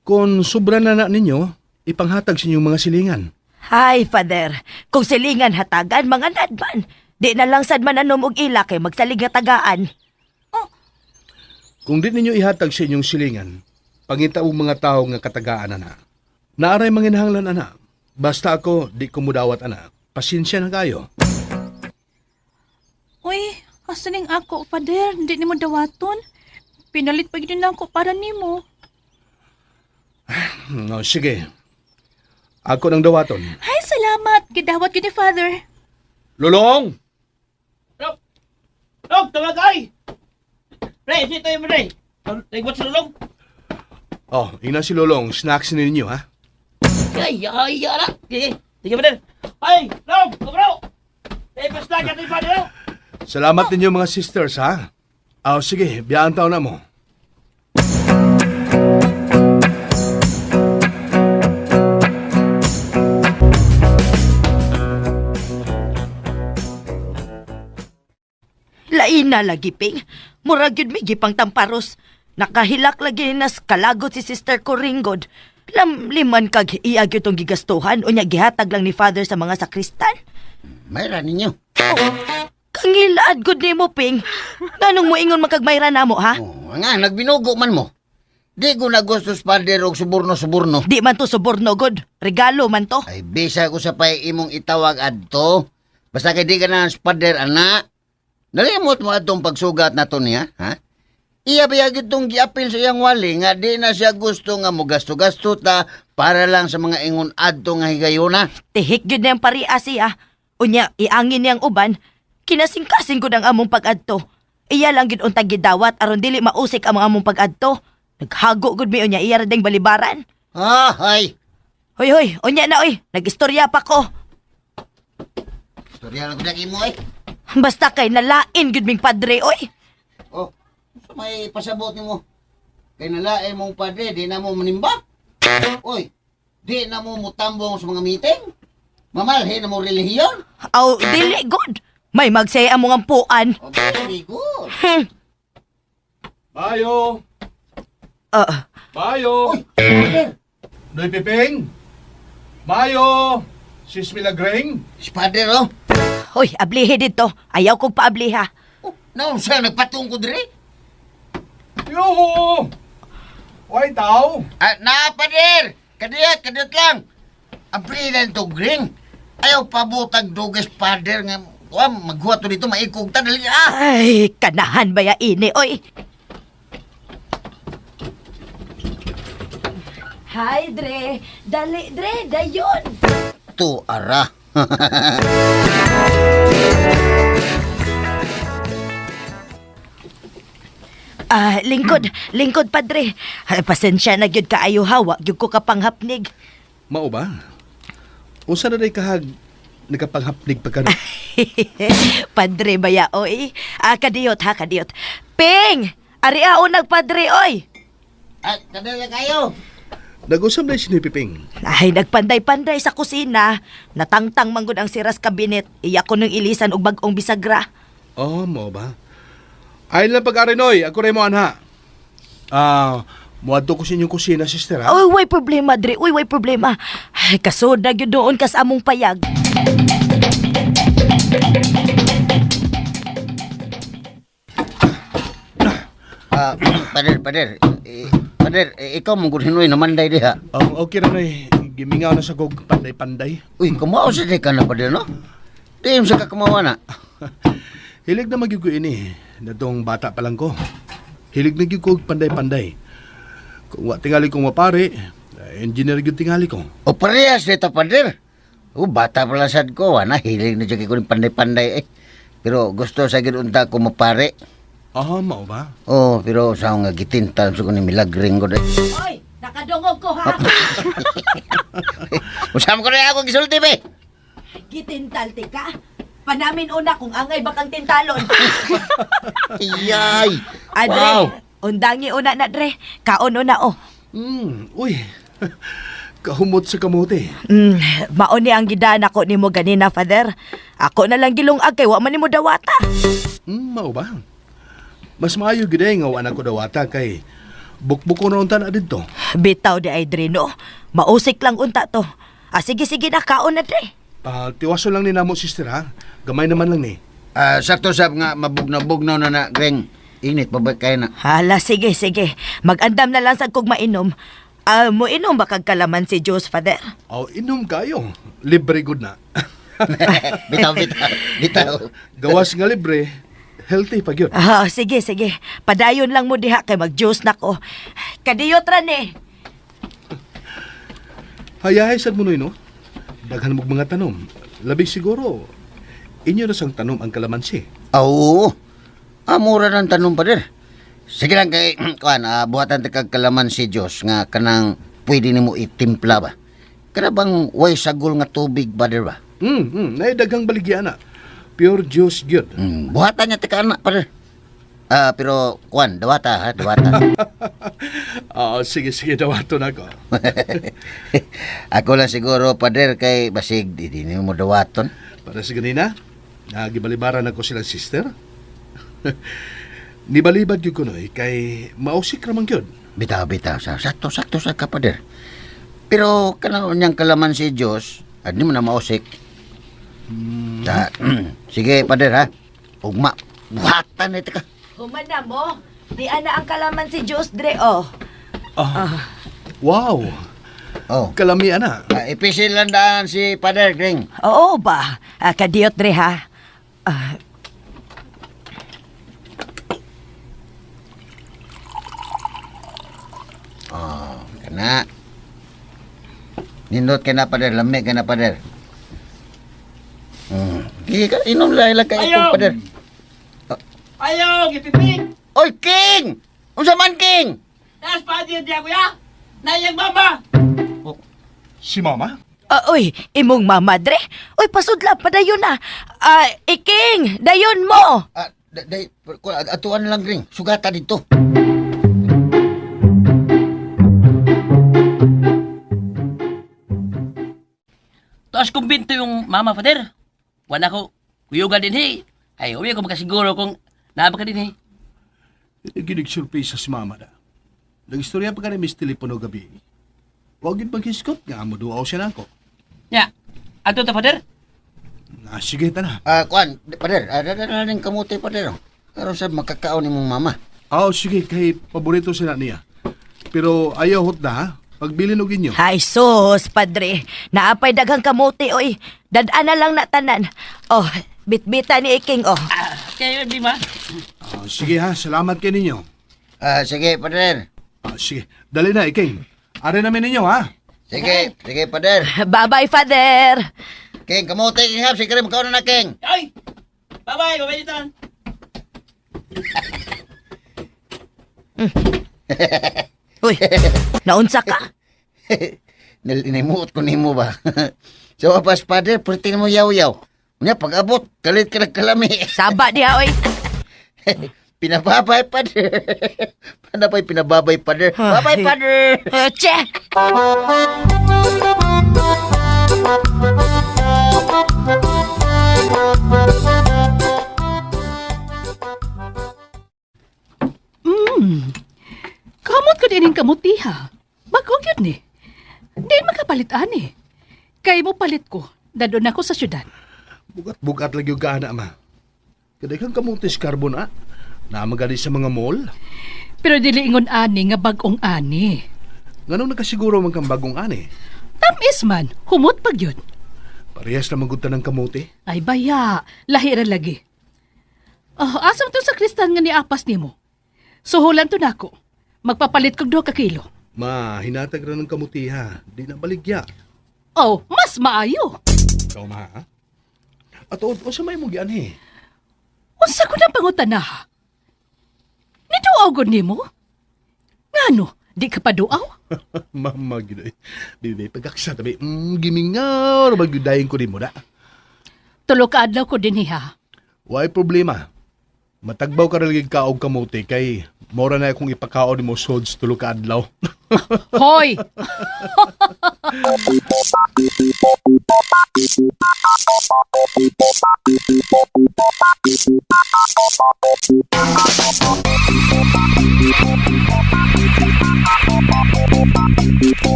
Kung sobra na ninyo, ipanghatag sa inyong mga silingan. Hay, Father. Kung silingan hatagan, mga nadman. Di na lang sad mananom og ila kay magsalig nga tagaan. Kung di ninyo ihatag sa inyong silingan, pangita og mga tao nga katagaan ana. Naaray manginahanglan ana. Basta ako di kumudawat ana. Pasensya na kayo. Uy, asaning ako, pader. Hindi ni mo dawaton. Pinalit pa gid na ako para nimo. No, sige. Ako nang dawaton. Ay, salamat. Gidawat gid ni Father. Lulong! Dog, tawag ay! Pre, sito yung pre. Nagwat sa lulong. Oh, ina si Lulong. Snacks ninyo, ha? Ay, ala. Sige, sige pader. Ay, dog, bro. Pasta ka tayo pader. Salamat ninyo mga sisters, ha? Sige, biyaan taon na mo. Lain na lagi, Ping. Murag yun may gipang tamparos. Nakahilak lagi nas kalagot si Sister Coringod. Liman kag iyag itong gigastuhan o niya gihatag lang ni Father sa mga sakristan. Mayra ninyo. Kangilaad gud nimo, Ping. Nganong mo ingon makagmayra namo, ha? Nga, nagbinugo man mo. Di ko na gusto sa pader og suborno-suborno. Di man to suborno, god. Regalo man to. Ay, bisa ko sa pay imong itawag adto. Basta kay di ka na sa pader, anak. Nalimot mo atong pagsugat na to niya, ha? Iya ba yagid tong giapil sa iyang wali nga di na siya gusto nga mo gasto-gasto ta para lang sa mga ingon adto nga higayuna. Tihik gyud niyang paria siya. Unya, iangin niyang uban. Kinasingkasing ko ng among pag-adto. Iya lang gid untag gidawat aron dili mausik ang mga among pag-adto. Naghago gud mi unya iya ra ding balibaran. Ay. Hoy, unya na oy, nagistorya pa ko. Storya na gud mo ay. Basta kay nalain gud ming padre oy. Oh, so may pasabot nimo. Kay nalae mong padre, di na mo manimba. Oy, di na mo mutambong sa mga meeting. Mamalhin na mo relihiyon. Aw, dili good. May magsay among ampuan. Okay, very good. Mayo! Mayo! Doy Piping! Mayo! Sis Milagring! Si padre, oh. Hoy, ablihe dito. Ayaw kong paabliha. Naon siya nagpatong ko dire? Yuhu! Why tao? Na, pader! Kadiyat lang. Abrilan to green. Ayaw pabutag dugas pader nga maghuwa to dito maikog ta dali Ay, kanahan ba ya ini, oy? Hi, Dre. Dali, Dre. Dayon. To ara. Lingkod, padre. Pasensya na gyud kaayo hawa, gyud ko kapanghapnig. Mao ba? Unsa na day kahag nagapanghapnig pa ka? Padre baya, oy. Kadiyot. Ping! Ariao nagpadre, oy. Kadala kayo. Nag-usap na si Piping. Ay, nagpanday-panday sa kusina. Natangtang manggod ang siras kabinet. Iya ko nung ilisan og bag-ong bisagra. Oh, mo ba? Ay lang pag-arinoy, ako rin mo anha. Muadto ko sa inyong kusina, sister, ha? Uy, way problema, Dre. Uy, way problema. Ay, kasod na yun doon kas among payag. Pader, ikaw mong gudhinoy naman day diha. Okay na, noy. Gimingaw na sa gog panday-panday. Uy, kumaw sa di ka na, pader, no? Di yung sa kakamawa na. Hilig na magyugo ini. Natong bata pa lang ko. Hilig na gyud panday-panday. Kung wa tingali kong mapare, engineer gyud tingali ko. O parehas dito, pader. Bata pala sad ko, na hilig na dyan ko ng panday-panday eh. Pero gusto sa ginunta ko mapare. Mao ba? Pero sa nga gitintan sa ko ni Milagring ko dahil. Oy, Nakadungog ko ha. Usam ko rin ako gisulti, be. Gitintalti ka. Panamin una kung angay bakang tintalon. Iyay. Adre, Wow. undangi una na dre. Kaon una oh. Uy, kahumot sa kamote. Mao ni ang gidana ko nimo ganina, Father. Ako na lang gilungag kay wa man nimo dawata. Mao ba? Mas maayo gid nga wa na ko dawata kay bukbuko na unta na dito. Bitaw di ay dre no. Mausik lang unta to. Sige na kaon na dre. Tiwaso lang ni namo sister ha. Gamay naman lang ni. Sakto sab nga mabugnaw-bugnaw na Greng. Init pa ba kayo na? Hala, sige. Magandam na lang sa kog mainom. Mo inom ba kag kalaman si Diyos, Father? Inom kayo. Libre good na. Bitaw. Gawas nga libre, healthy pa gyud. Sige. Padayon lang mo diha kay mag-Diyos na ko. Kadiyot ra ni. Hayahay sad mo no? Daghan mong mga tanom. Labi siguro, inyo na sang tanom ang kalamansi. Oo. Mura ng tanong pa din. Sige lang kay, buhatan kag kalaman si Diyos nga kanang pwede nimo itimpla ba? Kana bang way sagol nga tubig ba dir ba? Naidaghang baligya na. Pure juice gyud. Buhatan niya tika anak pa din. Pero, dawata. Sige, dawato na ko. Ako lang siguro, pader, kay basig, di mo dawaton. Para sa ganina, nagibalibaran ako silang sister. Nibalibad yun ko noy, kay mausik ramang yun. Bitaw. Sakto sa ka, pader. Pero, kanang niyang kalaman si Diyos, di mo na mausik. Sige, pader, ha? Ugma, buhatan ito ka. Humana mo. Di ana ang kalaman si Diyos, dre, oh. Wow! Oh. Kalami ana. Ipisil lang daan si Pader Greng. Oo ba? Kadiyot, dre, ha? Kana. Nindot ka na, Pader. Lamig ka na, Pader. Sige ka, inom lang ka itong Pader. Ayaw, gipipig! Oy, King! Unsa man, King? Nas pa di kuya! Nayang mama! Si Mama? Uy, imong mama, dre. Uy, pasudla pa dayon na. Iking, dayon mo. Atuan lang, Greng. Sugata dito. Taas kumbinto yung mama, Father. Wala ko, kuyugan din, hey. Ay, uwi ako makasiguro kung naaba ka din, hey. Ginig-surprise si Mama da. Nag-istorya pa ka ni Miss Telepono gabi. Huwag yun paghiskot nga, maduaw siya na ako. Ya, ato ta, Father? Sige, na. Pader, dala rin kamuti, Pader. Karon sa makakaon ni mong mama. Sige, kay paborito sila niya. Pero ayaw hot na, ha? Pagbilin og inyo. Ay, sus, padre. Naapay daghang kamote, oy. Dadaan na lang na tanan. Oh, bitbita ni Iking, oh. Kaya di ma? Sige ha, salamat kay ninyo. Sige, Pader. Sige, dali na, Iking. Are namin ninyo, ha? Sige, Pader. Bye-bye, Father. King, kamuti, King Hap. Sige, magkaon na, King. Ay! Bye-bye, dito. Uy, naunsa ka? Nalimuot ko nimo ba? So, pas, Pader, pwede mo yaw-yaw. Unya, pag-abot, kalit ka nagkalami. Saba diha, oy. Pinababay, Pader. Pinababay, Pader. Bye-bye, Pader. Che! Kamot ko din yung kamutiha. Bagong yun ni. Di makapalit ani. Kay mo palit ko. Dadon ako sa syudad. Bugat-bugat lagi yung kaana, ma. Kada kang kamutis carbon, ha? Namagani sa mga mall. Pero dili ingon ani nga bagong ani. Nganong nakasiguro man kang bagong ani? Tamis man, humot pag yun. Parehas na magunta ng kamuti. Ay baya, lahira lagi. Asam to sa kristan nga niapas nimo. Suhulan to nako. Magpapalit kog 2 kilo. Ma, hinatag ra ng kamuti, ha? Di na baligya. Oh, mas maayo. Ikaw, ma, ha? At o sa may mo gian, he? Unsa ko na pangutan na ha? Nito agod nimo? Ngano, Di ka pa duaw? Mama, gino eh. Bibi, pagkaksa tabi, gimingaw, na magyudayin ko rin mo na. Tulo ka adlaw ko din ha. Why problema? Matagbaw ka rin kaog kamote kay mora na akong ipakaon mo sods tulo ka adlaw. Hoy!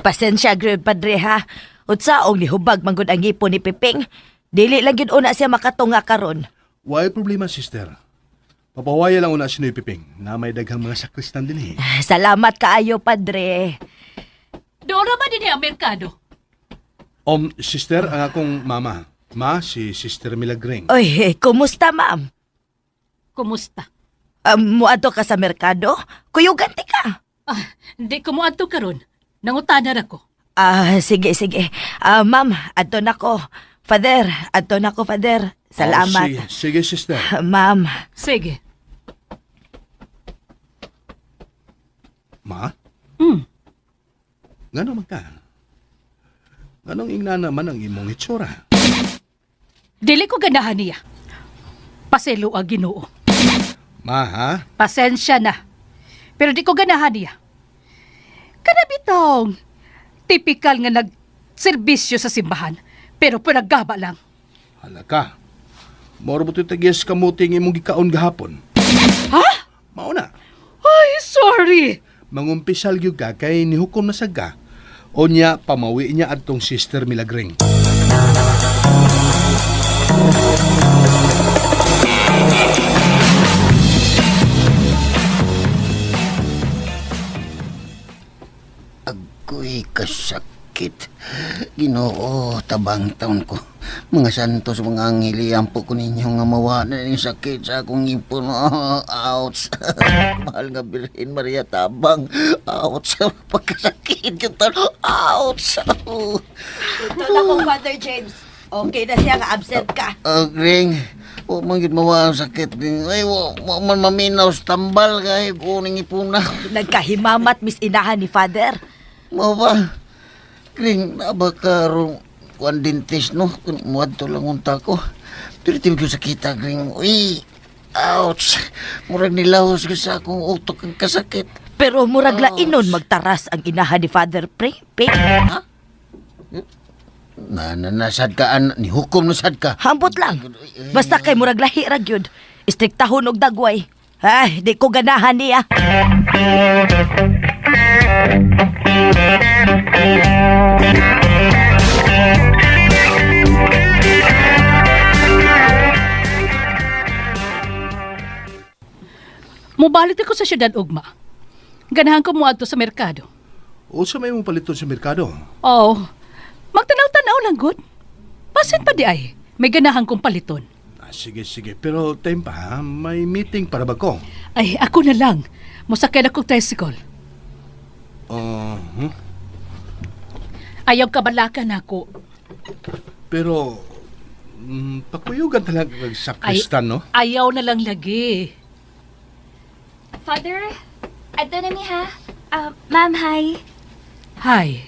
Pasensya, Grid Padre ha. Utsaong ni hubag manggod ang ipon ni Piping. Dili lang yun una siya makatunga karon. Why problema, sister? Papawaya lang una si Noy Piping na may daghang mga sakristan din eh. Salamat kaayo, Padre. Doon ba din ang merkado? Sister, ang akong mama. Ma, si Sister Milagring. Oy, kumusta, ma'am? Kumusta? Muadto ka sa merkado? Kuyugan ti ka. Di ko mo adto karon. Nangutanan ako. Sige. Ma'am, adto na ko. Father, adto na ko, Father. Salamat. Sige, sister. Ma'am. Sige. Ma? Ngano man ka? Nganong ingna naman ang imong itsura? Dili ko ganahan niya. Paselo ang Ginoo. Ma, ha? Pasensya na. Pero di ko ganahan niya. Kanabitong, tipikal nga nagserbisyo sa simbahan, pero pinaggaba lang. Hala ka. Moro mo titagyas kamuting imong gikaon gahapon. Ha? Mauna. Ay, sorry. Mangumpisal gyud ka kay nihukom na sagka. O niya, pamawi niya adtong Sister Milagring. Agoy kasakit. Ginoo, tabang taon ko. Mga santos, mga angili, ampo ko ninyo nga mawanan yung sakit sa akong ipon. Ouch. Mahal nga Birhen Maria, tabang. Ouch. Pagkasakit kita. Ouch. Ito na ko, Father James. Okay na siya nga absent ka. Ring, huwag man yun mawa ang sakit. Ay, huwag man maminaw sa tambal kahit kuning ipuna. Nagkahimamat mis inahan ni Father. Mo ba? Ring, naba ka rong kuan dentist, no? Muad to lang unta ko. Pero tibig ko sakita, Ring. Uy, ouch. Murag nilawas ka sa akong utok ang kasakit. Pero murag lainon magtaras ang inahan ni Father Ping. Ha? Nasad ka, ni hukom na sad ka. Hambot lang. Basta kay murag lahi ra gyud. Istriktahon og dagway. Ay, di ko ganahan niya. Mubalit ako sa syudad ugma. Ganahan ko mo adto sa merkado. O sa may mong paliton sa merkado? Oh, magtanaw-tanaw lang good. Pasin pa di ay. May ganahan kong paliton. Sige. Pero time pa ha, may meeting para ba ko? Ay, ako na lang. Musakay na kong tricycle. Ayaw kabalakan ako. Pero, pakuyugan talaga kag sakristan, no? Ayaw na lang lagi. Father, ato na mi ha. Ma'am, hi. Hi.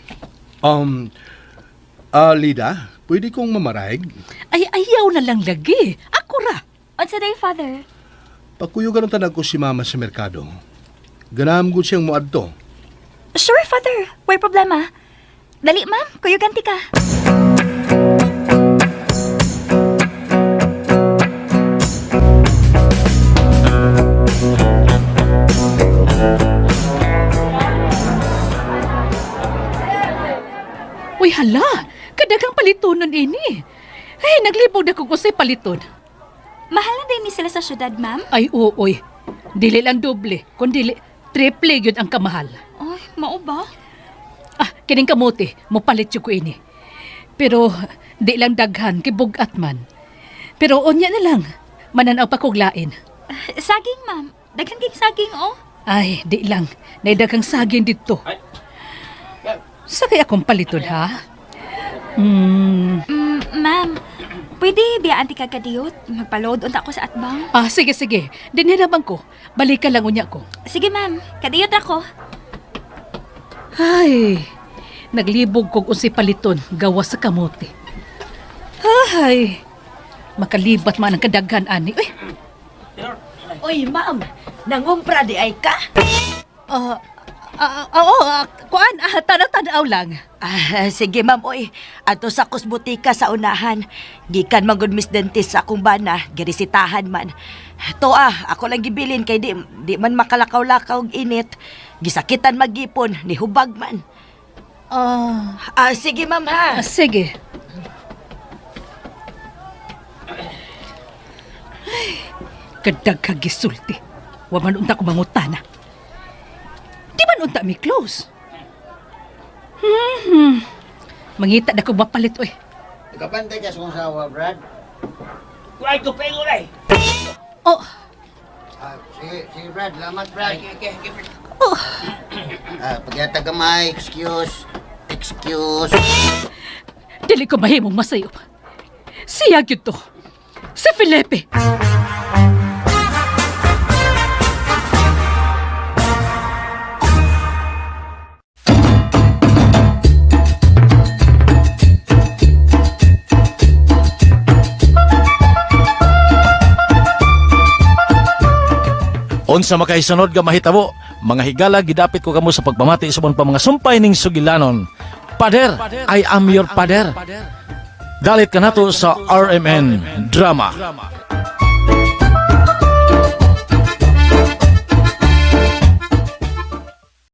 Lida, pwede kong mamarayag? Ay, ayaw na lang lagi. Ako ra. What's the day, Father? Pakuyugan ang tanan ko si Mama sa merkado. Ganam ko siyang muadto. Sure, Father. May problema. Dali, ma'am. Kuya ganti ka. Uy, hala. Kadagang palitonon ini. Ay, naglibog na kung kusay paliton. Mahal na din ni sila sa syudad, ma'am. Ay, uoy. Dili lang doble, kundi triple yun ang kamahal. Ay, mao ba? Kining kamote, mopalit ko ini. Pero, di lang daghan, kibugat man. Pero, onya na lang. Mananaw pa kong lain. Saging, ma'am. Daghan kang saging, oh. Ay, di lang. Naidagang saging dito. Sa kaya akong paliton, ha? Ma'am, Pwede biyaan ti kagkadiyot. Magpaload unta ko sa atbang. Ah, sige, sige. Dinhiraman ko. Balikan lang unya ko. Sige ma'am, kadiyot ako. Ay, naglibog kog unsi paliton gawa sa kamote. Ay, makalibat man ang kadaghan ani. Uy, Uy, ma'am, nangumpra di ay ka? oo, kuan, tanaw-tanaw lang. Sige ma'am, oy. Ato sa kusbutika sa unahan. Gikan magud Miss Dentist sa akong bana, girisitahan man. To ako lang gibilin kay di man makalakaw-lakaw og init. Gisakitan magipon, ni hubag man. Sige ma'am ha. Sige. Ay, kadag kagisulti. Wa man unta ko mangutana. Di man unta mi close. Mangita na ko mapalit, oy. Nagapantay ka sa kong sawa, Brad. Kuhay ko pengo ray. Oh, Sige, Brad. Lamat, Brad. Okay. Pagyata ka, may excuse. dili ko mahimong masayop. Siya gyud to. Si Felipe. Unsa makaisunod nga mahitabo, mga higala gidapit ko kamo sa pagpamati sa pa mga sumpay ning sugilanon. Pader, I am your pader. Dalit ka nato sa RMN Drama.